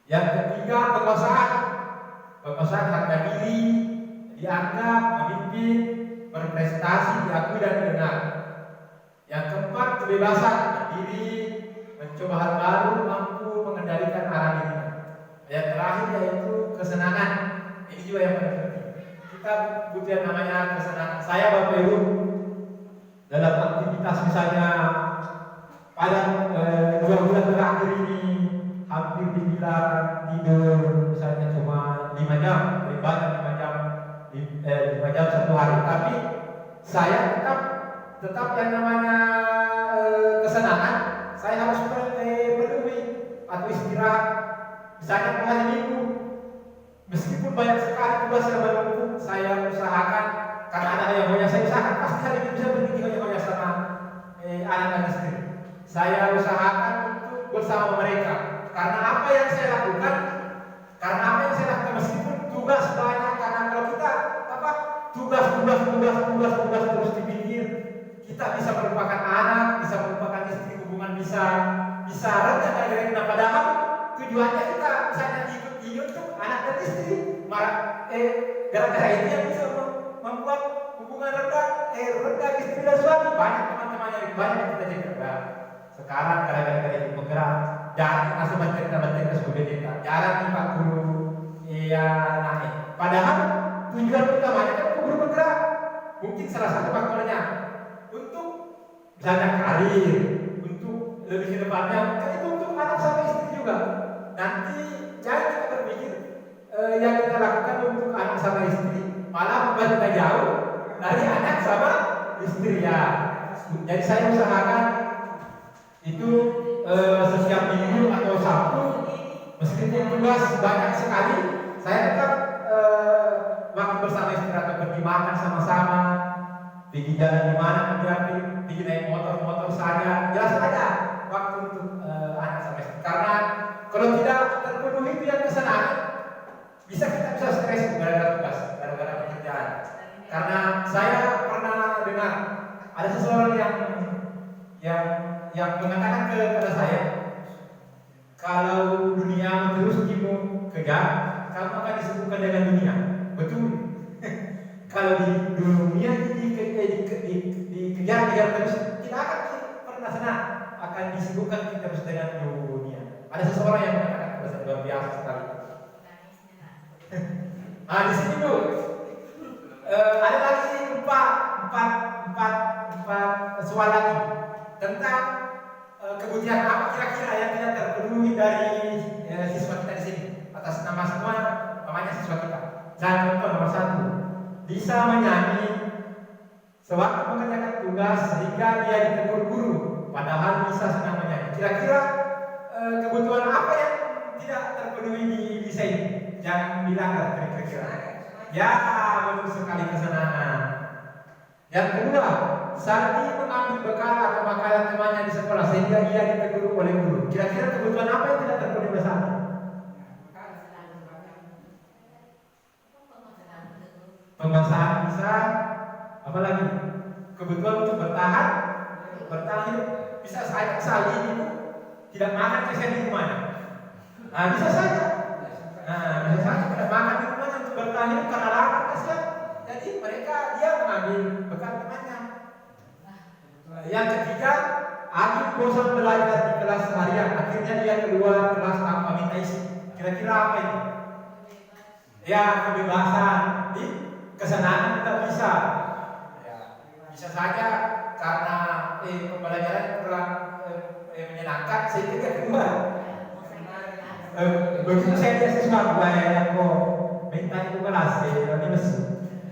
Yang ketiga, penguasaan harga diri, dianggap, memimpin, berprestasi, diakui dan didengar. Yang keempat, kebebasan berdiri, mencoba hal baru, mampu mengendalikan arah diri. Yang terakhir yaitu kesenangan. Ini juga yang paling penting. Kita butuh yang namanya kesenangan. Saya Bapak Ibu dalam aktivitas misalnya pada 2 bulan terakhir ini hampir dibilang tidur misalnya cuma 5 jam, lebih banyak 5 jam 1 hari. Tapi saya tetap yang namanya kesenangan saya harus penuhi atau istirahat. Misalnya hari Minggu, meskipun banyak sekali tugas yang menumpuk, saya usahakan karena ada yang banyak saya usahakan pasti hari Minggu saya pergi banyak sama anak-anak istri. Saya usahakan untuk bersama mereka. Karena apa yang saya lakukan, meskipun tugas banyak, karena kalau kita tugas terus dipikir, kita bisa melupakan anak, bisa melupakan istri, hubungan bisa rendah dari kita. Padahal tujuannya kita misalnya ikut untuk anak dan istri, gara-gara itu yang bisa membuat hubungan rendah istri dan suami. Banyak teman-teman yang banyak kita jaga. Sekarang gara-gara itu bergerak, jangan langsung baca sebagai kita, jarang nih Pak Guru, naik. Padahal tujuan utamanya kan guru bergerak. Mungkin salah satu faktornya untuk misalnya karir, untuk lebih ke depannya, kan itu untuk anak sama istri juga. Nanti jangan kita berpikir yang kita lakukan untuk anak sama istri malah membuat kita jauh dari anak sama istri ya. Jadi saya usahakan itu setiap minggu atau Sabtu, meskipun tugas banyak sekali, saya tetap waktu bersama istri atau pergi makan sama-sama, pergi jalan di mana, pergi naik motor saya, jelas ada waktu untuk anak sama istri. Karena kalau tidak terpenuhi itu yang kesenangan, kita bisa stres gara-gara tugas, gara-gara pekerjaan. Karena saya pernah dengar ada seseorang yang mengatakan kepada saya, kalau dunia terus kamu kejar, kamu akan disibukkan dengan dunia. Betul. Kalau di dunia dikejar terus, kita akan pernah senang, akan disibukkan kita terus dengan dunia. Ada seseorang yang mengatakan kepada saya, luar biasa sekali. Nah di sini tuh ada lagi empat soal lagi tentang kebutuhan apa kira-kira yang tidak terpenuhi dari siswa kita di sini. Atas nama semua namanya siswa kita. Contoh nomor 1, bisa menyanyi sewaktu mengerjakan tugas sehingga dia ditegur guru, padahal bisa senang menyanyi. Kira-kira kebutuhan apa yang tidak terpenuhi di sini? Jangan bilang kira-kira. Ya, betul sekali, kesenangan. Yang kedua, saat dia mengambil bekal atau makanan temannya di sekolah sehingga ia ditegur oleh guru. Kira-kira kebutuhan apa yang tidak terpenuhi bersama? Pembasahan bisa, apalagi kebutuhan untuk bertahan hidup. Bisa saja salih itu tidak makan kesian di rumahnya. Nah, bisa saja. Bisa saja tidak makan di rumahnya untuk bertahan hidup karena lapar kesian. Jadi dia mengambil bekal temannya. Yang ketiga, Agil bosan belajar di kelas harian. Akhirnya dia keluar kelas tanpa minta isi. Kira-kira apa ini? Ya, kebebasan. Kesenangan kita bisa. Ya, bisa saja karena pembelajaran kurang menyenangkan sehingga dia keluar. Begitu saya lihat sesuatu yang kok minta itu kelas ini mesum.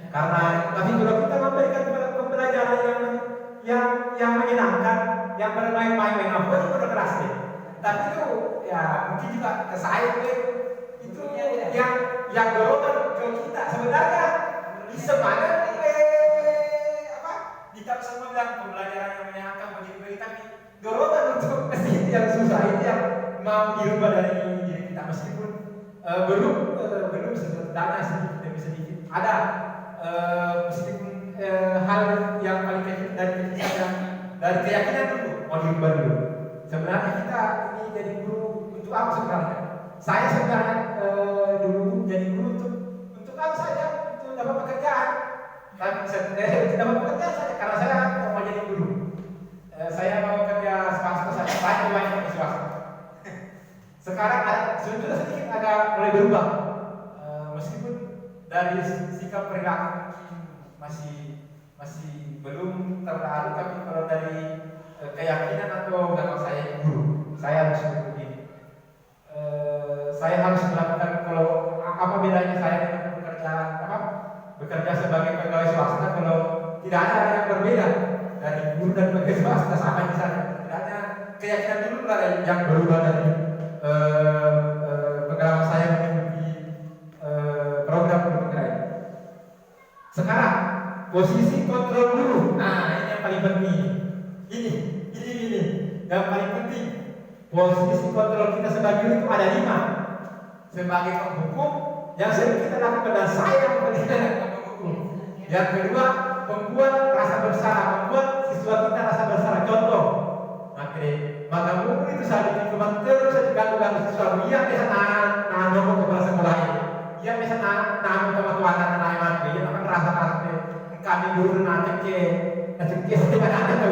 Karena tapi kalau kita memberikan pembelajaran yang menyenangkan, yang bermain-main apa itu pada kelasnya. Tapi itu ya mungkin juga ke saya itu yang dorongan ke kita sebenarnya di semangat kita semua bilang pembelajaran yang menyenangkan bagi tapi dorongan untuk mesti yang susah itu yang mau dirubah dari diri kita meskipun belum sebenarnya sedikit demi sedikit ada meskipun hal yang paling kecil dari keyakinan dulu mau dirubah dulu. Sebenarnya kita ini jadi guru untuk apa sebenarnya? Saya sebenarnya dulu jadi guru untuk apa saja? Untuk dapat pekerjaan. Dapat pekerjaan saja karena saya mau jadi guru. Saya mau kerja swasta saja, banyak di swasta. Sekarang sudah sedikit agak mulai berubah. Meskipun dari sikap perilaku masih belum terlalu, tapi kalau dari keyakinan atau memang saya guru, saya harus begini. Saya harus melakukan kalau apa bedanya saya dengan bekerja sebagai pegawai swasta kalau tidak ada yang berbeda dari guru dan pegawai swasta sama misalnya. Tidak ada keyakinan dulu lah yang berubah dari pengalaman saya mengikuti program pegawai. Sekarang posisi kontrol dulu. Nah, ini yang paling penting. Ini yang paling penting. Posisi kontrol kita sebagai guru itu ada 5. Sebagai penghukum yang sering kita lakukan dan saya yang penghukum. Yang kedua, membuat rasa bersalah, membuat siswa kita rasa bersalah. Contoh, maka guru itu saat ini cuma terus diganggu siswa. Ia bisa nahan nomor kepala sekolah ini. Ia bisa nahan sama tuan anak-anak. Ia akan rasa kami guru nanti seperti mana itu.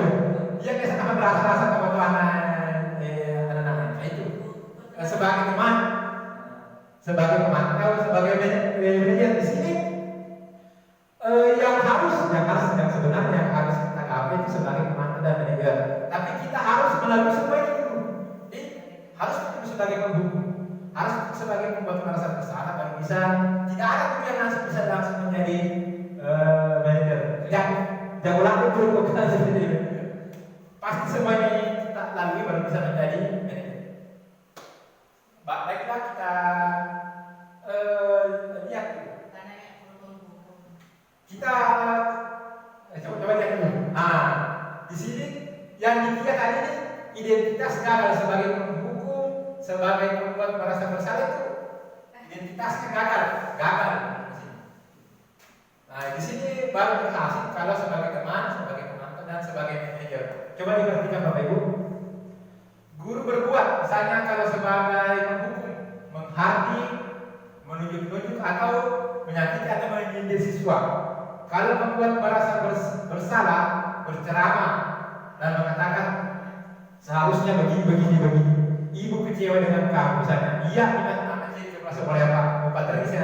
Dia bisa akan rasa sama tuan anak-anak. Itu sebagai teman, sebagai pemantau, sebagai manajer di sini yang sebenarnya harus kita gapai itu sebagai pemantau dan manajer. Tapi kita harus melalui semua itu dulu. Harus sebagai penghukum, harus sebagai pembuat merasa bersalah baru bisa. Tidak ada guru yang bisa langsung menjadi manajer. Jangan ulang itu bukan seperti itu. Pasti semuanya kita lalui baru bisa menjadi manajer. Baiklah kita lihat dulu. Kita coba lihat dulu. Di sini yang dilihat tadi ini identitas gagal sebagai penghukum, sebagai pembuat merasa bersalah itu identitasnya gagal. Nah, di sini baru berhasil kalau sebagai teman, sebagai pemantau dan sebagai manajer. Coba diperhatikan Bapak Ibu. Guru berbuat, misalnya kalau sebagai penghukum, menghardik, menunjuk-nunjuk atau menyakiti atau menyindir siswa. Kalau membuat merasa bersalah, berceramah dan mengatakan seharusnya begini. Ibu kecewa dengan kamu misalnya. Iya, anak jadi merasa oleh Pak Bupati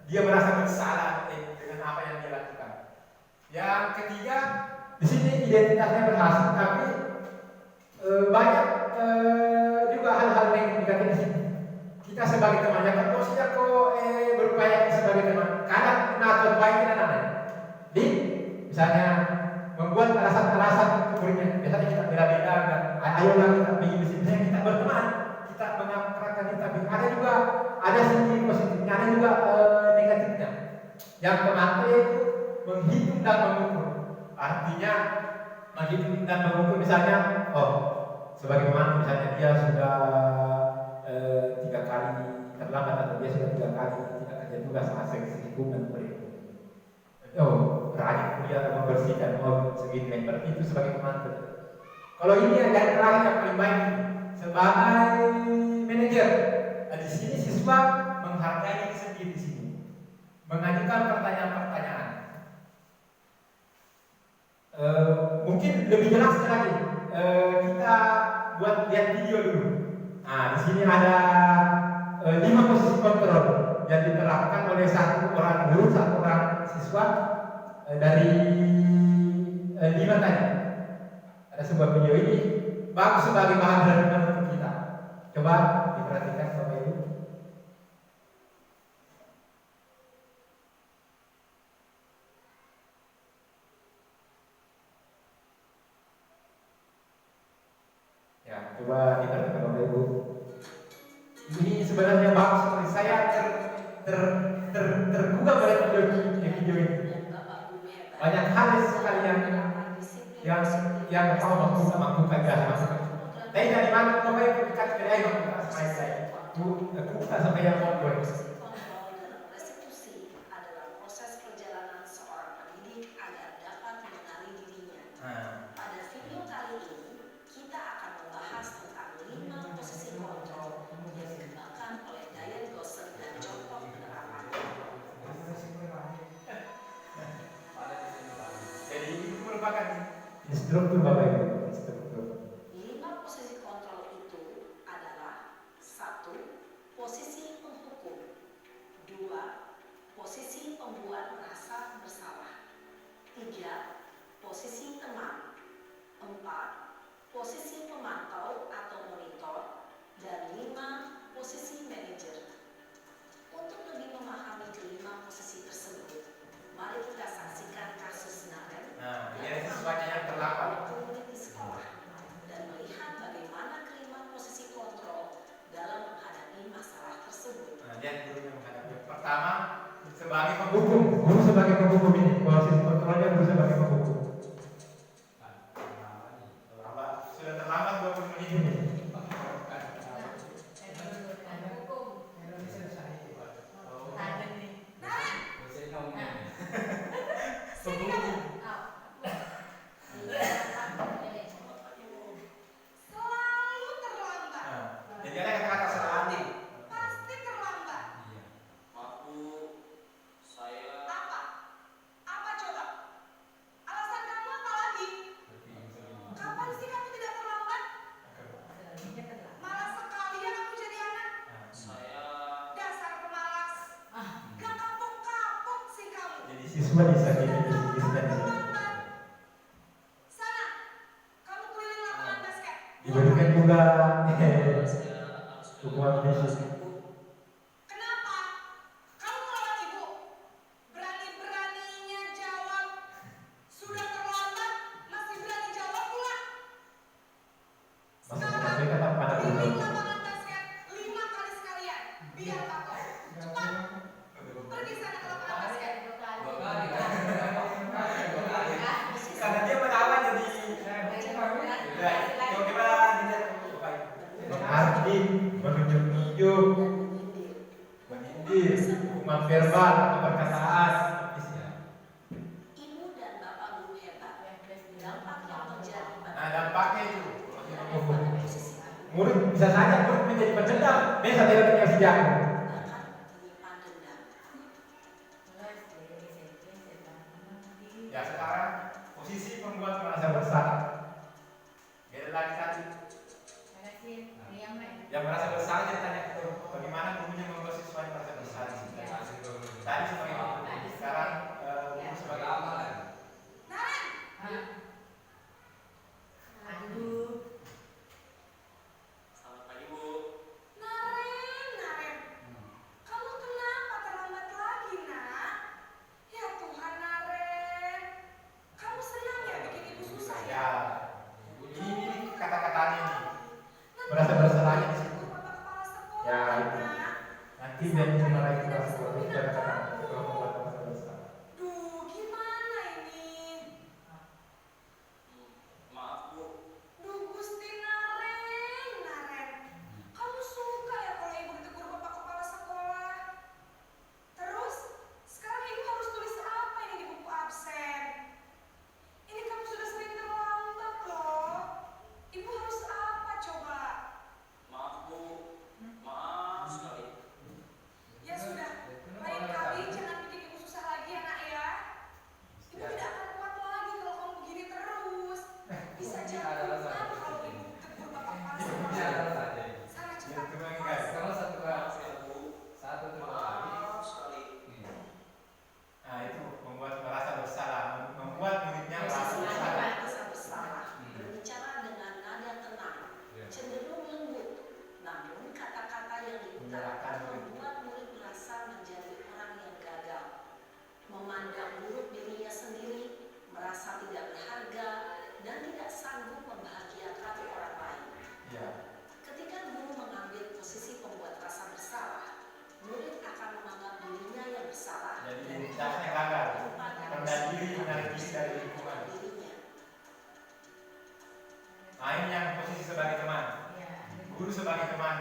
dia merasa bersalah dengan apa yang dia lakukan. Yang ketiga, di sini identitasnya berhasil, tapi banyak juga hal-hal yang negatif di sini. Kita sebagai teman, yang posisinya berupaya sebagai teman, kadang atau baik kita namanya. Misalnya membuat alasan keburuknya. Biasanya kita beda-beda dan ayolah kita pergi di sini. Kita berteman, kita mengakrabkan kita. Ada juga ada sisi positifnya, ada juga negatifnya. Yang pemantau itu menghitung dan mengukur. Artinya menghitung dan mengukur misalnya, sebagai pemantau misalnya dia sudah 3 kali terlambat atau dia sudah 3 kali tidak kerja tugas seksi hukum dan perizinan. Rajin kuliah membersihkan segini berarti itu sebagai pemantau. Kalau ini yang terakhir yang paling baik sebagai manajer, di sini siswa menghargai diri sendiri di sini, mengajukan pertanyaan-pertanyaan. Mungkin lebih jelas lagi, kita buat lihat video dulu. Nah, di sini ada 5 posisi kontrol yang diterapkan oleh 1 orang guru, 1 orang siswa dari 5 tadi. Ada sebuah video ini bagus sebagai bahan renungan untuk kita. Coba diperhatikan Bapak Ibu. Ya, coba diperhatikan Bapak Ibu. Ini sebenarnya bagus sekali. Saya tergugah pada video ini. Banyak hal sekali yang kau mampukan dah. Tapi dari mana kau baik dekat kedai mampukan sampai saya. Bukan sampai yang mau buat. Restitusi adalah proses perjalanan seorang pendidik agar dapat mengenali dirinya. Pada video kali ini, kita akan membahas tentang 5 posisi kontrol yang dikembangkan oleh Diane Gosser dan contoh penerapan. Jadi itu merupakan instruktur Bapak Ibu. 5 posisi kontrol itu adalah 1. Posisi penghukum, 2. Posisi pembuat merasa bersalah, 3. Posisi teman, 4. Posisi pemantau atau monitor, dan 5. Posisi manajer. Untuk lebih memahami kelima posisi tersebut, mari kita saksikan kasus Naren Ini sesuatu yang terlambat. di sekolah dan melihat bagaimana kelima posisi kontrol dalam menghadapi masalah tersebut. Dia guru yang menghadapi. Pertama, sebagai penghukum. Guru sebagai penghukum ini. Posisi kontrolnya guru sebagai penghukum. Sudah terlambat 20 menit ini. Selalu terlambat. Jadi ada kata-kata selalu. Pasti terlambat. Maaf Bu, saya Apa? Apa coba? Alasan kamu apa lagi? Kapan sih kamu tidak terlambat? Malas sekali ya kamu jadi anak. saya Dasar pemalas. Gak kapok-kapok sih kamu. Jadi siswa disakiti di Terlambat. Sana, kamu keliling lapangan basket. diberikan juga saya harus hukuman fisik. Kenapa? Kamu melawan ibu? Berani-beraninya jawab. Sudah terlambat, masih berani jawab pula. Masa mereka tak pada Keliling guru. lapangan basket 5 kali sekalian. Biar kapok. Cepat. Pergi sana ke lapangan basket. Karena dia melawan jadi mengerti, menunjuk-nunjuk, menyindir, hukuman verbal atau perkataan. Ibu dan bapak guru hebat. Dampak yang terjadi pada Nah, dampaknya itu posisi murid bisa saja murid menjadi pendendam. Bisa tidak punya sejak. bahkan menyimpan dendam. Ya sekarang posisi pembuat merasa bersalah. Beda lagi tadi. Yang merasa bersalah jadi tanya bagaimana gurunya membuat siswa yang merasa bersalah. Tadi sebagai guru, sekarang guru sebagai amalan. Selamat pagi Bu. Naren. Kamu kenapa terlambat lagi, nak? Ya Tuhan, Naren. Kamu senang ya bikin ibu susah ya? Ya, ini kata-katanya ini merasa bersalahnya di situ. Bapak kepala sekolah, Ya, itu. nak. Nanti dia dimarahi kelas sekolah itu kata-kata. sebagai teman.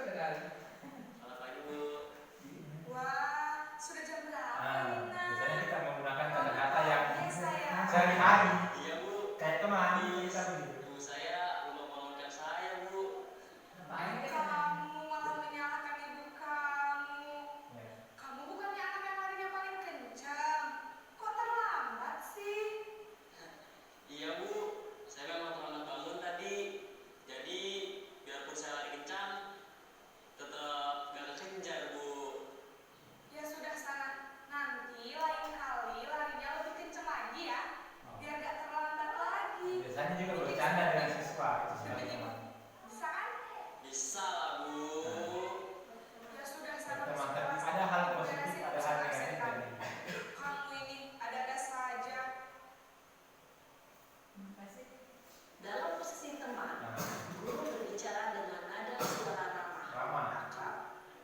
Selamat pagi, Bu. Wah, sudah jam berapa Nah, nih, Nak? biasanya kita menggunakan kata-kata yang Biasa ya. sehari-hari Iya, Bu. kayak teman kita begitu. Ibu saya belum bangunkan saya, Bu. Kamu malah menyalahkan ibu kamu. Ya. Kamu bukannya anak yang larinya paling kencang. Kok terlambat sih? Iya, Bu. Saya memang terlambat bangun tadi. Jadi, biarpun saya lari kencang, tetap gak kekejar, Bu. Ya sudah sana. Nanti lain kali larinya lebih kencang lagi ya. Biar gak terlambat lagi. Biasanya juga bercanda dengan siswa itu sebagai teman. Bisa kan? Bisa lah, Bu. Ya sudah sana. Teman, masuk kelas. ada hal positif, Beresin ada hal urusan negatif kamu. dari Kamu ini ada-ada saja. Dalam posisi teman, Nah, guru berbicara dengan nada suara ramah, ramah. akrab,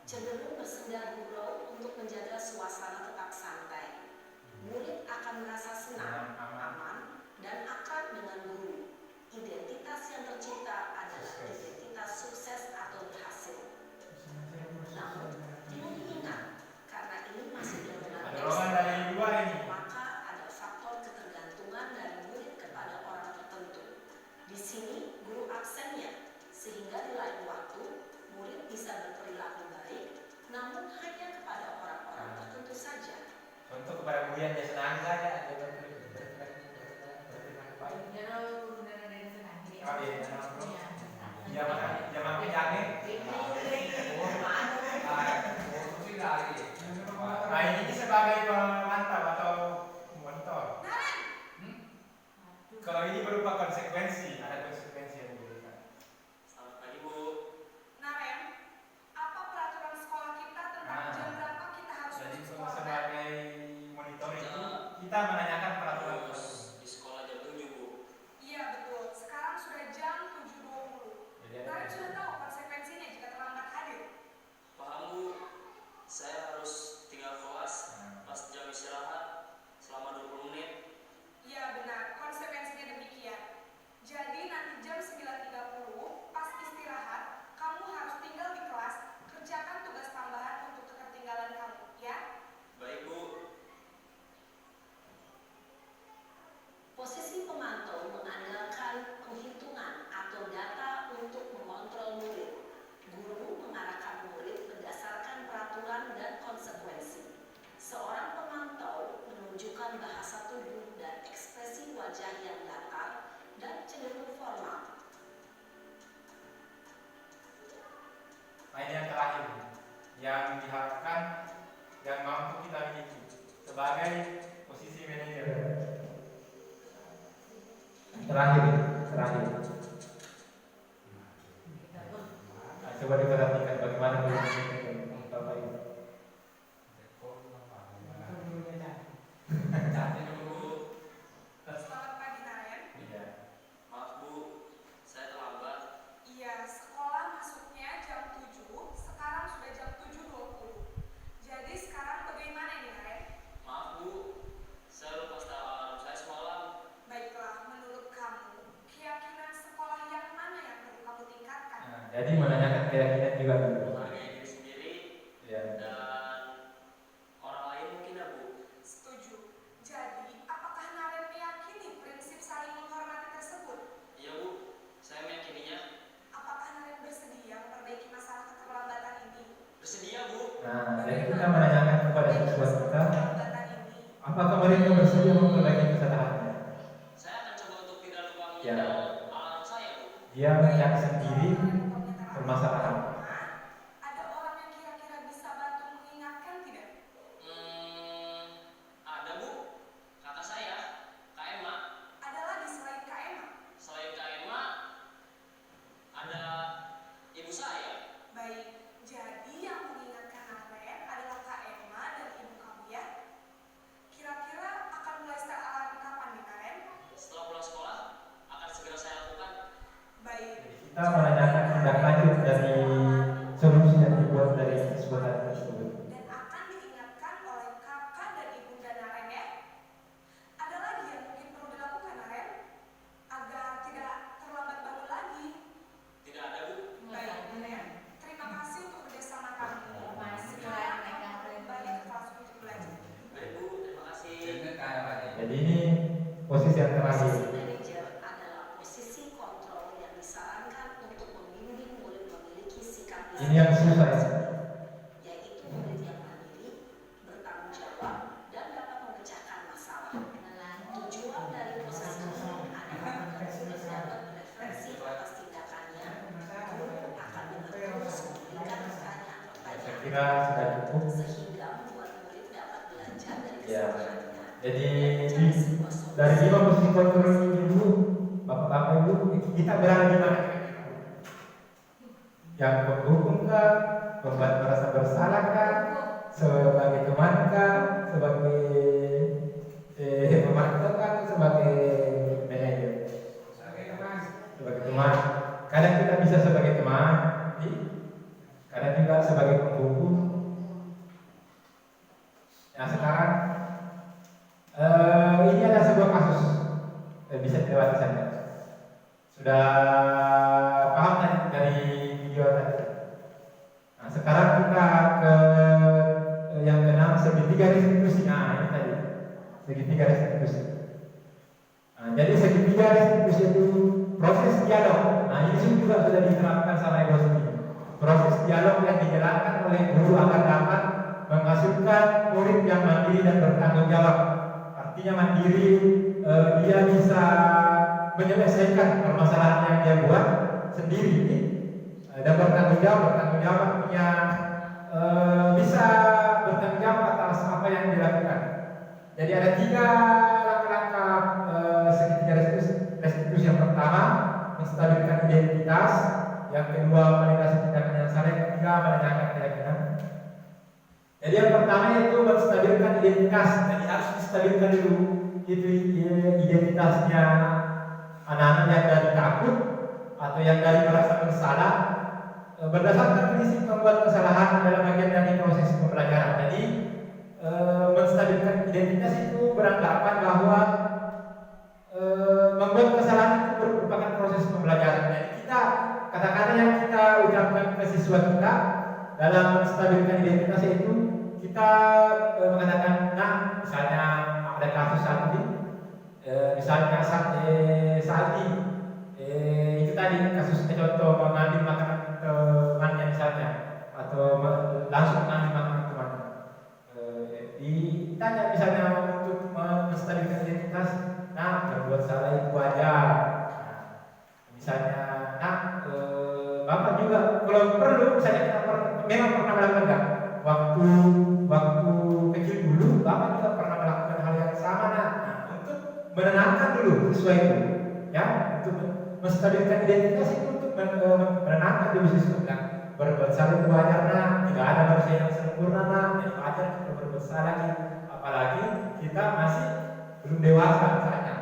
cenderung bersenda gurau untuk menjaga suasana tetap santai. Murid akan merasa senang, aman, dan akrab dengan guru. Identitas yang tercipta adalah identitas sukses atau berhasil. Namun, perlu diingat, karena ini masih dorongan Ada dorongan dari dua ini. maka ada faktor ketergantungan dari murid kepada orang tertentu. Di sini, guru absennya, sehingga di lain waktu, murid bisa berperilaku baik, namun hanya kepada orang-orang tertentu saja. Contoh kepada guru yang dia senang saja, dia berperilaku baik. Oh iya, dia makan penyakit. Nah ini sebagai pemantau atau monitor. Kalau ini berupa konsekuensi, ada konsekuensi yang diberikan. Selamat pagi, Bu. Naren, apa peraturan sekolah kita tentang jam berapa kita harus Jadi masuk sekolah? sebagai monitor itu kita menanyakan peraturan. Di sekolah jam 7, Bu. Iya betul, sekarang sudah jam 7.20. Jadi Naren sudah tahu konsekuensinya jika terlambat hadir. Paham, Bu. Saya harus tinggal kelas pas jam istirahat selama 20 menit. Iya benar, konsekuensinya demikian. Jadi nanti jam 9.30 pas istirahat, kamu harus tinggal di kelas, kerjakan tugas tambahan untuk ketertinggalan kamu, ya? Baik, Bu. Posisi pemantau mengandalkan penghitungan atau data untuk mengontrol murid. Guru mengarahkan murid berdasarkan peraturan dan konsekuensi. Seorang pemantau menunjukkan bahasa tubuh dan ekspresi wajah yang datar dan cenderung formal. Nah ini yang terakhir, yang diharapkan yang mampu kita miliki sebagai posisi manajer. Terakhir. Nah, coba diperhatikan bagaimana posisi manajer Bapak Ibu. Selamat pagi Naren. Iya. Maaf, Bu. Saya terlambat. Iya, sekolah masuknya jam 7, sekarang sudah jam 7.20. Jadi sekarang bagaimana ini Naren? Maaf, Bu. Saya lupa setel alarm saya semalam. Baiklah, menurut kamu, keyakinan sekolah yang mana yang perlu kamu tingkatkan? Nah, jadi menanyakan keyakinan juga dulu. Menghargai diri sendiri Ya. dan orang lain mungkin, ya, Bu. Setuju. Jadi, apakah Naren meyakini prinsip saling menghormati tersebut? Iya, Bu. Saya meyakininya. Apakah Naren bersedia memperbaiki masalah keterlambatan ini? Bersedia, Bu. Nah, jadi kita menanyakan kepada siswa kita, Keterlambatan ini. apakah mereka bersedia memperbaiki kesalahannya? Saya akan coba untuk tidak lupa Ya. menyetel alarm saya, Bu. Dia mencari sendiri permasalahan. Ada orang yang kira-kira bisa bantu mengingatkan tidak? Ada, Bu. Kakak saya, Kak Emma. Ada lagi selain Kak Emma? Selain Kak Emma, ada ibu saya. Baik, jadi yang mengingatkan Naren adalah Kak Emma dan ibu kamu ya? Kira-kira akan mulai start alarm kapan nih Naren? Setelah pulang sekolah, akan segera saya lakukan. Baik, Jadi kita menanyakan posisi yang terakhir. Posisi manajer adalah posisi kontrol yang disarankan untuk membimbing murid memiliki sikap Ini yang susah ya. yaitu murid yang mandiri, bertanggung jawab, dan dapat memecahkan masalah. Tujuan dari posisi ini adalah agar murid dapat bereferensi atas tindakannya. Guru akan terus memberikan Saya pertanyaan-pertanyaan kira sudah cukup. sehingga membuat murid dapat belajar dari Ya. kesalahannya. Jadi dari 5 posisi kontrol ini dulu, Bapak-bapak Ibu, kita berada di mana? Yang menghukum kah, membuat merasa bersalah kah, sebagai teman kah, sebagai pemerintah kah, atau sebagai manajer? Sebagai teman. Kadang kita bisa sebagai teman, kadang juga sebagai penghukum. Nah sekarang ini ada sebuah kasus bisa dilewati saja. Sudah paham kan dari video tadi? Nah sekarang kita ke yang keenam, segitiga restitusi. Nah ini tadi segitiga restitusi. Nah, jadi segitiga restitusi itu proses dialog. Nah ini juga sudah diterapkan sama Ibu Siti. Proses dialog yang dijalankan oleh guru agar dapat menghasilkan murid yang mandiri dan bertanggung jawab. Artinya mandiri, dia bisa menyelesaikan permasalahan yang dia buat sendiri dan bertanggung jawab artinya bisa bertanggung jawab atas apa yang dilakukan. Jadi ada 3 langkah-langkah segitiga restitusi. Yang pertama, menstabilkan identitas. Yang kedua, validasi tindakan yang salah. Yang ketiga, menanyakan keyakinan. Jadi yang pertama itu menstabilkan identitas. Jadi harus distabilkan dulu itu identitasnya anak-anak yang dari takut atau yang dari merasa bersalah berdasarkan prinsip membuat kesalahan adalah bagian dari proses pembelajaran. Jadi menstabilkan identitas itu beranggapan bahwa membuat kesalahan itu merupakan proses pembelajaran. Jadi kita kata-kata yang kita ucapkan ke siswa kita dalam menstabilkan identitas itu kita mengatakan, nah misalnya ada kasus Saldi, misalnya Saldi, itu tadi kasusnya contoh mengambil makanan temannya misalnya, atau langsung mengambil makanan temannya. Ditanya misalnya untuk menstabilkan identitas, nah berbuat salah itu wajar. Nah, misalnya, nah bapak juga kalau perlu, misalnya kita memang pernah melakukan enggak? Waktu kecil dulu, bapak juga pernah melakukan hal yang sama. Nah, untuk menenangkan dulu siswa itu, ya, untuk menstabilkan identitas itu untuk menenangkan dulu siswa. Nah, berbuat salah itu wajar, nah, tidak ada manusia yang sempurna, nah, jadi wajar kita berbuat salah lagi, apalagi kita masih belum dewasa misalnya.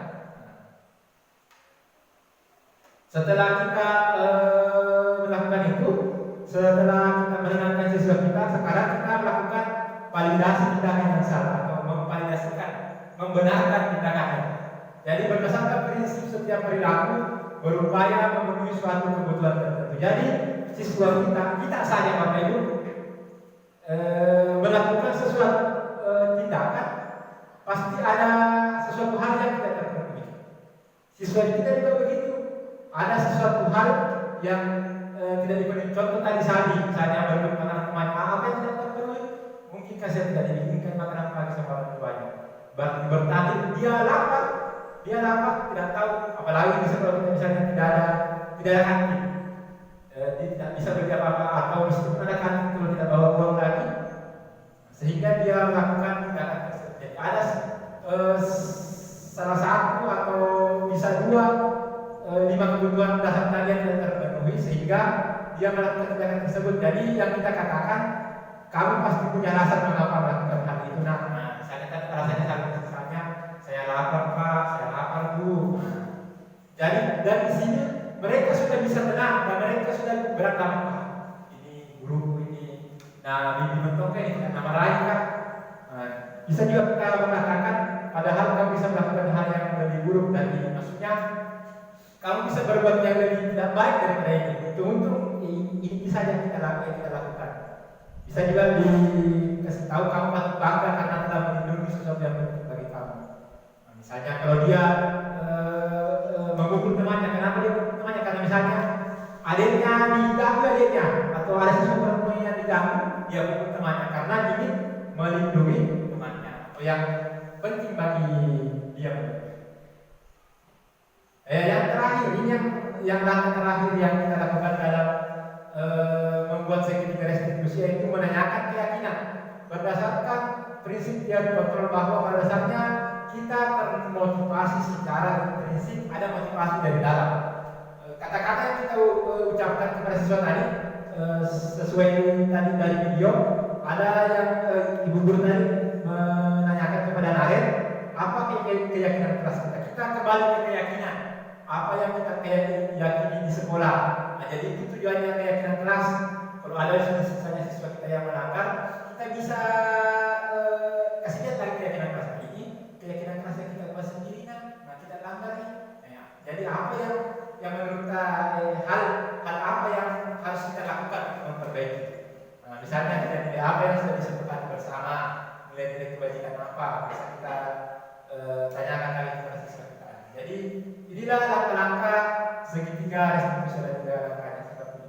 Setelah kita melakukan itu, setelah kita menenangkan siswa kita, sekarang kita melakukan validasi tindakan yang salah atau memvalidasikan, membenarkan tindakannya. Jadi berdasarkan prinsip setiap perilaku berupaya memenuhi suatu kebutuhan tertentu. Jadi siswa kita saja Bapak Ibu melakukan sesuatu tindakan, pasti ada sesuatu hal yang tidak terpenuhi. Siswa kita juga begitu. Ada sesuatu hal yang tidak dipenuhi. Contoh tadi misalnya berbagi makanan temannya, apa yang tidak terpenuhi? Mungkin saya tidak dibikinkan makanan pagi sama orang tuanya. Bertanya, dia lapar, tidak tahu. Apalagi di sekolah kita misalnya tidak ada kantin, dia tidak bisa beli apa-apa, atau meskipun ada kantin kalau tidak bawa uang lagi, sehingga dia melakukan tindakan tersebut. Jadi ada salah satu atau bisa 5 kebutuhan dasar tadi yang tidak terpenuhi sehingga dia melakukan tindakan tersebut. Jadi yang kita katakan, kamu pasti punya alasan mengapa melakukan hal itu. Nah misalnya tadi alasannya misalnya saya lapar Pak, saya lapar Bu. Jadi dari sini mereka sudah bisa tenang dan mereka sudah beranggapan, ini guruku ini, nah bibi mentok ini nama lain Kak. Bisa juga kita mengatakan, padahal kamu bisa melakukan hal yang lebih buruk dari maksudnya. Kamu bisa berbuat yang lebih tidak baik daripada ini. Untung ini saja kita lakukan. Bisa juga dikasih tahu kamu patut bangga karena telah melindungi sesuatu yang penting bagi kamu. Misalnya kalau dia memukul temannya, kenapa dia memukul temannya? Karena misalnya adiknya diganggu adiknya, atau ada sesuatu perempuan yang diganggu, dia mukul temannya karena ingin melindungi temannya. Atau yang penting bagi dia. Yang terakhir, ini yang langkah terakhir yang kita lakukan dalam membuat segitiga restitusi, yaitu menanyakan keyakinan berdasarkan prinsip yang kontrol bahwa pada dasarnya kita termotivasi secara prinsip, ada motivasi dari dalam. Kata-kata yang kita ucapkan kepada siswa tadi sesuai tadi dari video, ada yang ibu guru tadi menanyakan kepada Naret, apa keyakinan kelas kita? Kita kembali ke keyakinan, apa yang kita yakini di sekolah. Nah, jadi itu tujuannya keyakinan kelas. Kalau ada misalnya siswa kita yang melanggar, kita bisa kasih lihat dari keyakinan kelas ini, keyakinan kelas yang kita buat sendiri kan, nah kita langgar nih. Nah, jadi apa yang menurut hal apa yang harus kita lakukan untuk memperbaiki? Nah, misalnya nilai apa yang sudah disepakati bersama, nilai-nilai kebajikan apa bisa kita tanyakan lagi kepada siswa kita. Jadi inilah langkah-langkah segitiga restitusi dan juga langkahnya seperti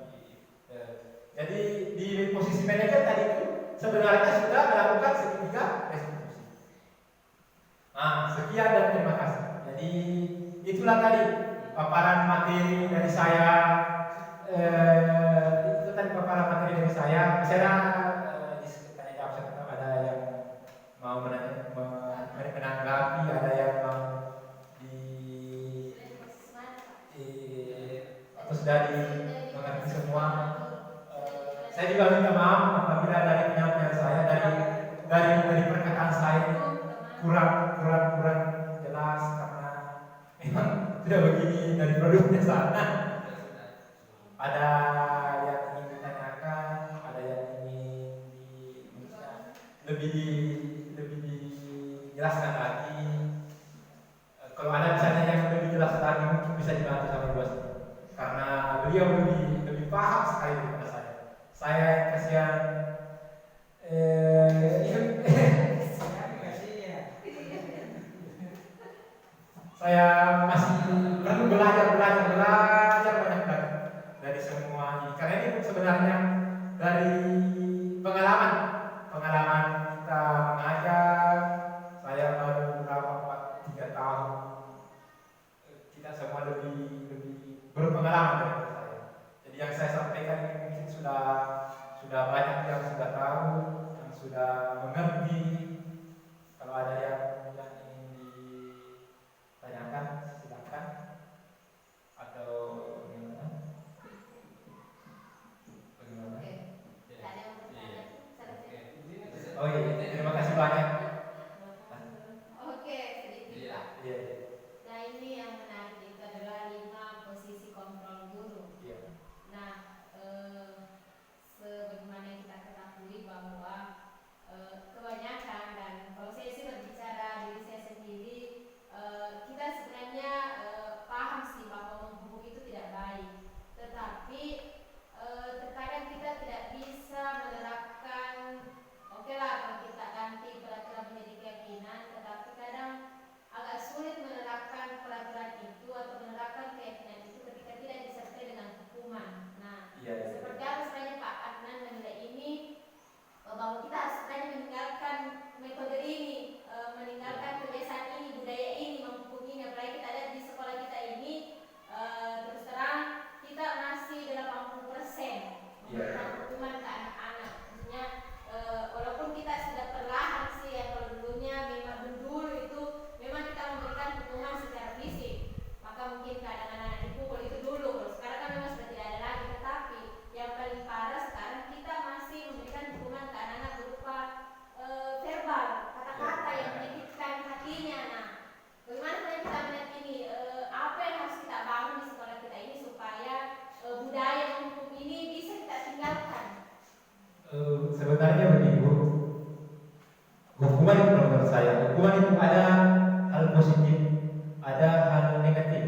jadi di posisi manajer tadi itu sebenarnya sudah melakukan segitiga restitusi. Nah, sekian dan terima kasih. Jadi itulah tadi paparan materi dari saya. Itu tadi paparan materi dari saya. Misalnya di tanya jawab saya ada yang mau menanggapi, ada yang mau atau sudah dimengerti semua. Saya juga minta maaf apabila dari penyampaian saya dari perkataan saya kurang jelas karena memang tidak begini dari produknya sana. Ada yang ingin ditanyakan, ada yang ingin lebih dijelaskan lagi. Kalau ada misalnya yang lebih jelas lagi mungkin bisa dibantu sama bos, karena beliau lebih paham sekali daripada saya. Saya kasihan saya masih perlu belajar banyak lagi dari semua ini. Karena ini sebenarnya dari pengalaman kita mengajar. Saya baru berapa 3 tahun. Kita semua lebih berpengalaman dari saya. Jadi yang saya sampaikan ini mungkin sudah banyak yang sudah tahu, yang sudah mengerti. Kalau ada yang ingin ditanyakan, silakan. Atau bagaimana? Oh iya, terima kasih banyak. Oke, sedikit Pak. Iya. Nah, ini yang menarik itu adalah 5 posisi kontrol guru. Iya. Nah, sebagaimana yang kita ketahui bahwa kebanyakan, dan kalau saya sih berbicara diri saya sendiri, kita sebenarnya paham sih bahwa menghukum itu tidak baik, tetapi terkadang kita tidak bisa menerapkan. Oke lah, kalau kita ganti peraturan menjadi keyakinan, tetapi kadang agak sulit menerapkan peraturan itu atau menerapkan keyakinan itu ketika tidak disertai dengan hukuman. Nah, seperti apa sebenarnya Pak Adnan menilai ini, bahwa kita sebenarnya meninggalkan metode ini, meninggalkan kebiasaan ini, budaya ini, menghukum ini. Apalagi kita lihat di sekolah kita ini, terus terang kita masih 80% memberikan hukuman ke anak-anak. Maksudnya walaupun kita sudah perlahan sih ya, kalau dulunya memang dulu itu memang kita memberikan hukuman secara fisik, maka mungkin kadang anak-anak dipukul itu dulu. Kalau sekarang kan memang sudah tidak ada lagi, tetapi yang paling parah sekarang kita masih memberikan hukuman ke anak-anak berupa verbal, kata-kata yang menyakitkan hatinya. Nah, bagaimana sebenarnya kita melihat ini, apa yang harus kita bangun di sekolah kita ini supaya budaya menghukum ini bisa kita tinggalkan? Sebenarnya begini Bu, hukuman itu menurut saya, hukuman itu ada hal positif, ada hal negatif.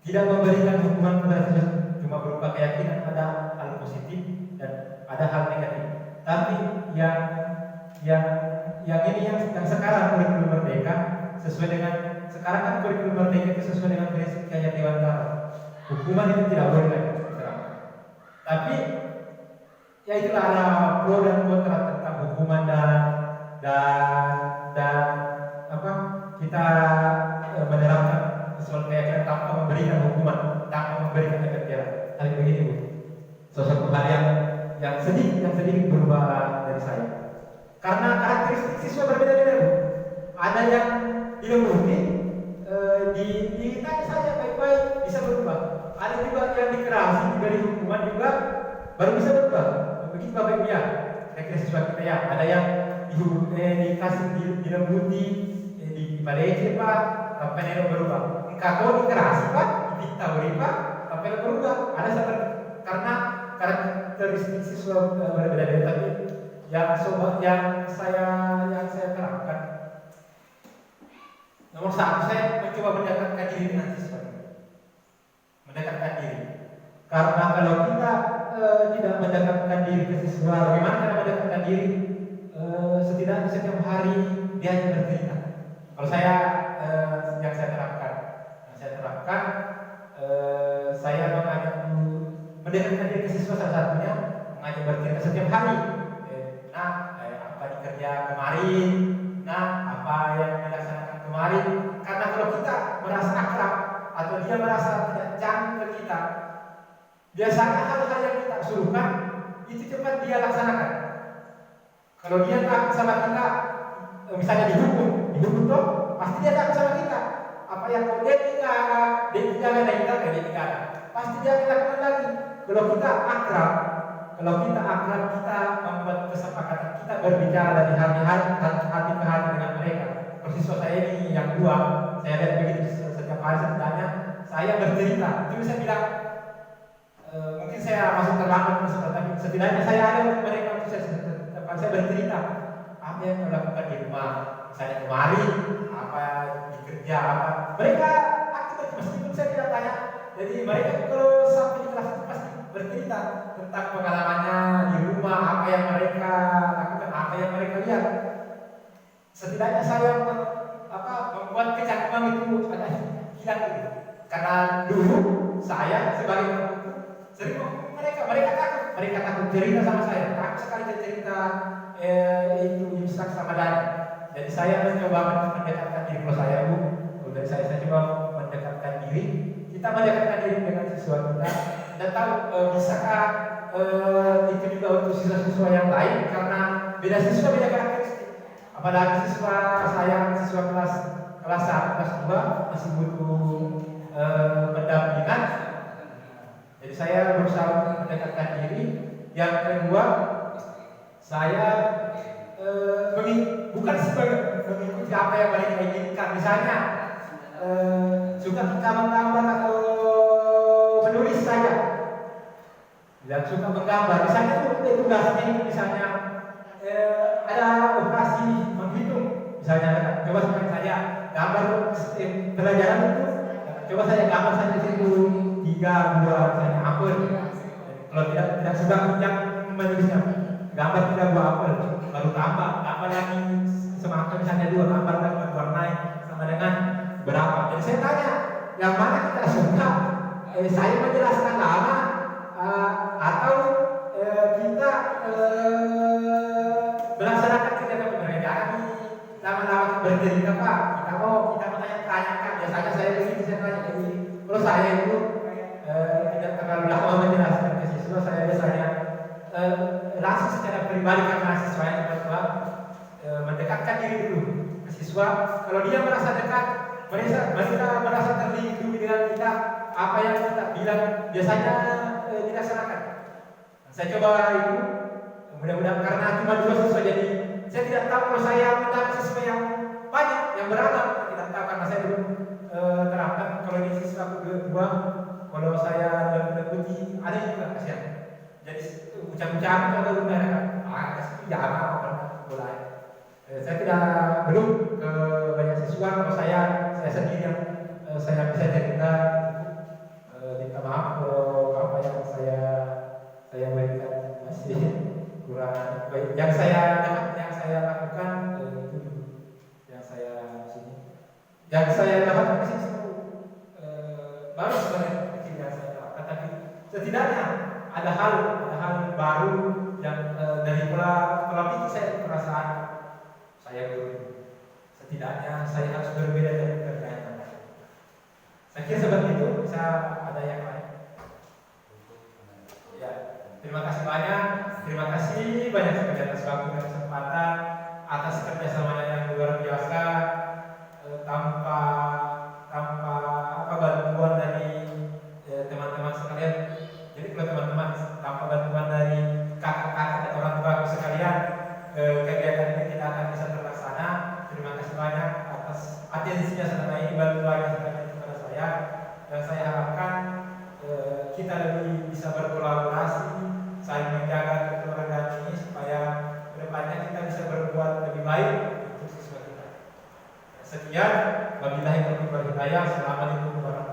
Tidak memberikan hukuman kepada siswa cuma berupa keyakinan, ada hal positif dan ada hal negatif. Tapi yang ini yang sekarang kurikulum merdeka sesuai dengan sekarang kan kurikulum merdeka itu sesuai dengan prinsip Kiai Dewantara. Hukuman itu tidak boleh lagi diterapkan. Tapi ya itulah ada pro dan kontra tentang hukuman dan apa kita menerapkan sesuatu keyakinan tanpa memberikan hukuman, tanpa memberikan efek jerah. Hal begini Bu. Sesuatu hal yang sedikit berubah dari saya. Karena karakteristik siswa berbeda-beda Bu. Ada yang dilembuti, ditanya saja baik-baik bisa berubah. Ada juga yang dikerasi, diberi hukuman juga baru bisa berubah. Begitu Bapak Ibu ya. Saya kira siswa kita ya. Ada yang dikasih dilembuti, dipadeci Pak, sampai dia berubah. Kalau dikerasi Pak, ditawari Pak, sampai dia berubah. Ada seperti karena karakteristik siswa berbeda-beda. Tapi yang saya terapkan, nomor satu saya mencoba mendekatkan diri dengan siswa. Mendekatkan diri. Karena kalau kita tidak mendekatkan diri ke siswa, bagaimana cara mendekatkan diri? Setidaknya setiap hari dia hanya bercerita. Kalau saya yang saya terapkan, saya mengajak mendekatkan diri ke siswa salah satunya mengajak bercerita setiap hari. Apa dikerja kemarin, apa yang dilaksanakan kemarin. Karena kalau kita merasa akrab atau dia merasa tidak canggung ke kita, biasanya hal-hal yang kita suruhkan itu cepat dia laksanakan. Kalau dia takut sama kita, misalnya dihukum toh, pasti dia takut sama kita. Apa yang dia tidak ada, pasti dia akan lakukan lagi. Kalau kita akrab, kita membuat kesepakatan, kita berbicara dari hati ke hati dengan mereka. Siswa saya ini yang dua, saya lihat begitu setiap hari setidaknya saya bercerita. Itu saya bilang, mungkin saya masuk terlambat, tapi setidaknya saya ada untuk mereka untuk saya bercerita apa yang saya lakukan di rumah, misalnya kemarin apa dikerja apa. Mereka aktif meskipun saya tidak tanya. Jadi mereka kalau sampai di kelas itu pasti bercerita tentang pengalamannya di rumah, apa yang mereka lakukan, apa yang mereka lihat. Setidaknya saya membuat kecanggungan itu ada hilang dulu. Karena dulu saya sebagai pembuku sering menghukum mereka takut cerita sama saya, takut sekali cerita itu imsak sama Dani. Jadi saya mencoba mendekatkan diri. Kalau saya Bu, dari saya coba mendekatkan diri. Kita mendekatkan diri dengan siswa kita dan tahu bisakah itu juga untuk siswa-siswa yang lain, karena beda siswa beda karakteristik. Apalagi siswa kelas 1, kelas 2 masih butuh pendampingan. Jadi saya berusaha untuk mendekatkan diri. Yang kedua, saya bukan sebagai mengikuti apa yang mereka inginkan. Misalnya suka kita menggambar atau menulis saja. Yang suka menggambar, misalnya tugasnya itu misalnya ada operasi menghitung, misalnya coba saya gambar pelajaran itu, coba saya gambar saja itu 3, 2 misalnya apel. Kalau tidak sudah yang menulisnya gambar 3 buah apel, baru tambah lagi semangka misalnya 2, tambah lagi warnai sama dengan berapa. Jadi saya tanya, yang mana kita suka? Saya menjelaskan lama atau kita melaksanakan kegiatan pembelajaran lama-lama bercerita Pak. Kita mau tanya-tanya. Biasanya saya begini, saya tanya. Jadi kalau saya itu tidak terlalu lama menjelaskan ke siswa, saya biasanya langsung secara pribadi karena siswa yang coba mendekatkan diri dulu ke siswa. Kalau dia merasa dekat, mereka merasa terlindungi dengan kita, apa yang kita bilang biasanya dilaksanakan. Saya coba itu, mudah-mudahan karena cuma 2 siswa, jadi saya tidak tahu kalau saya mendapat siswa yang banyak, yang beragam, tidak tahu karena saya belum terapkan. Kalau ini siswa kedua, kalau saya mengikuti ada juga kasihan. Jadi ucap-ucap atau benar kasih jangan mulai. Saya belum ke banyak siswa. Kalau saya sendiri yang saya bisa cerita, minta maaf kalau apa yang saya berikan masih kurang baik. Yang saya lakukan itu yang saya sini. Yang saya dapat sih baru sebenarnya kecil yang saya dapatkan, tapi setidaknya ada hal baru yang dari pola pikir saya, perasaan saya baru. Setidaknya saya harus berbeda dari pekerjaan yang lain. Saya kira seperti itu. Bisa ada yang lain? Ya, terima kasih banyak. Terima kasih banyak sekali atas waktu dan kesempatan, atas kerjasamanya yang luar biasa. Tanpa bantuan dari teman-teman sekalian. Jadi kalau teman-teman tanpa bantuan dari kakak-kakak dan orang tua sekalian, kegiatan ini tidak akan bisa terlaksana. Terima kasih banyak atas atensinya selama ini, bantuannya kepada saya, dan saya harapkan kita lebih bisa berkolaborasi, saling menjaga kekeluargaan ini supaya kedepannya kita bisa berbuat lebih baik untuk siswa kita. Sekian, wabillahi taufiq wal hidayah. Assalamualaikum warahmatullahi wabarakatuh.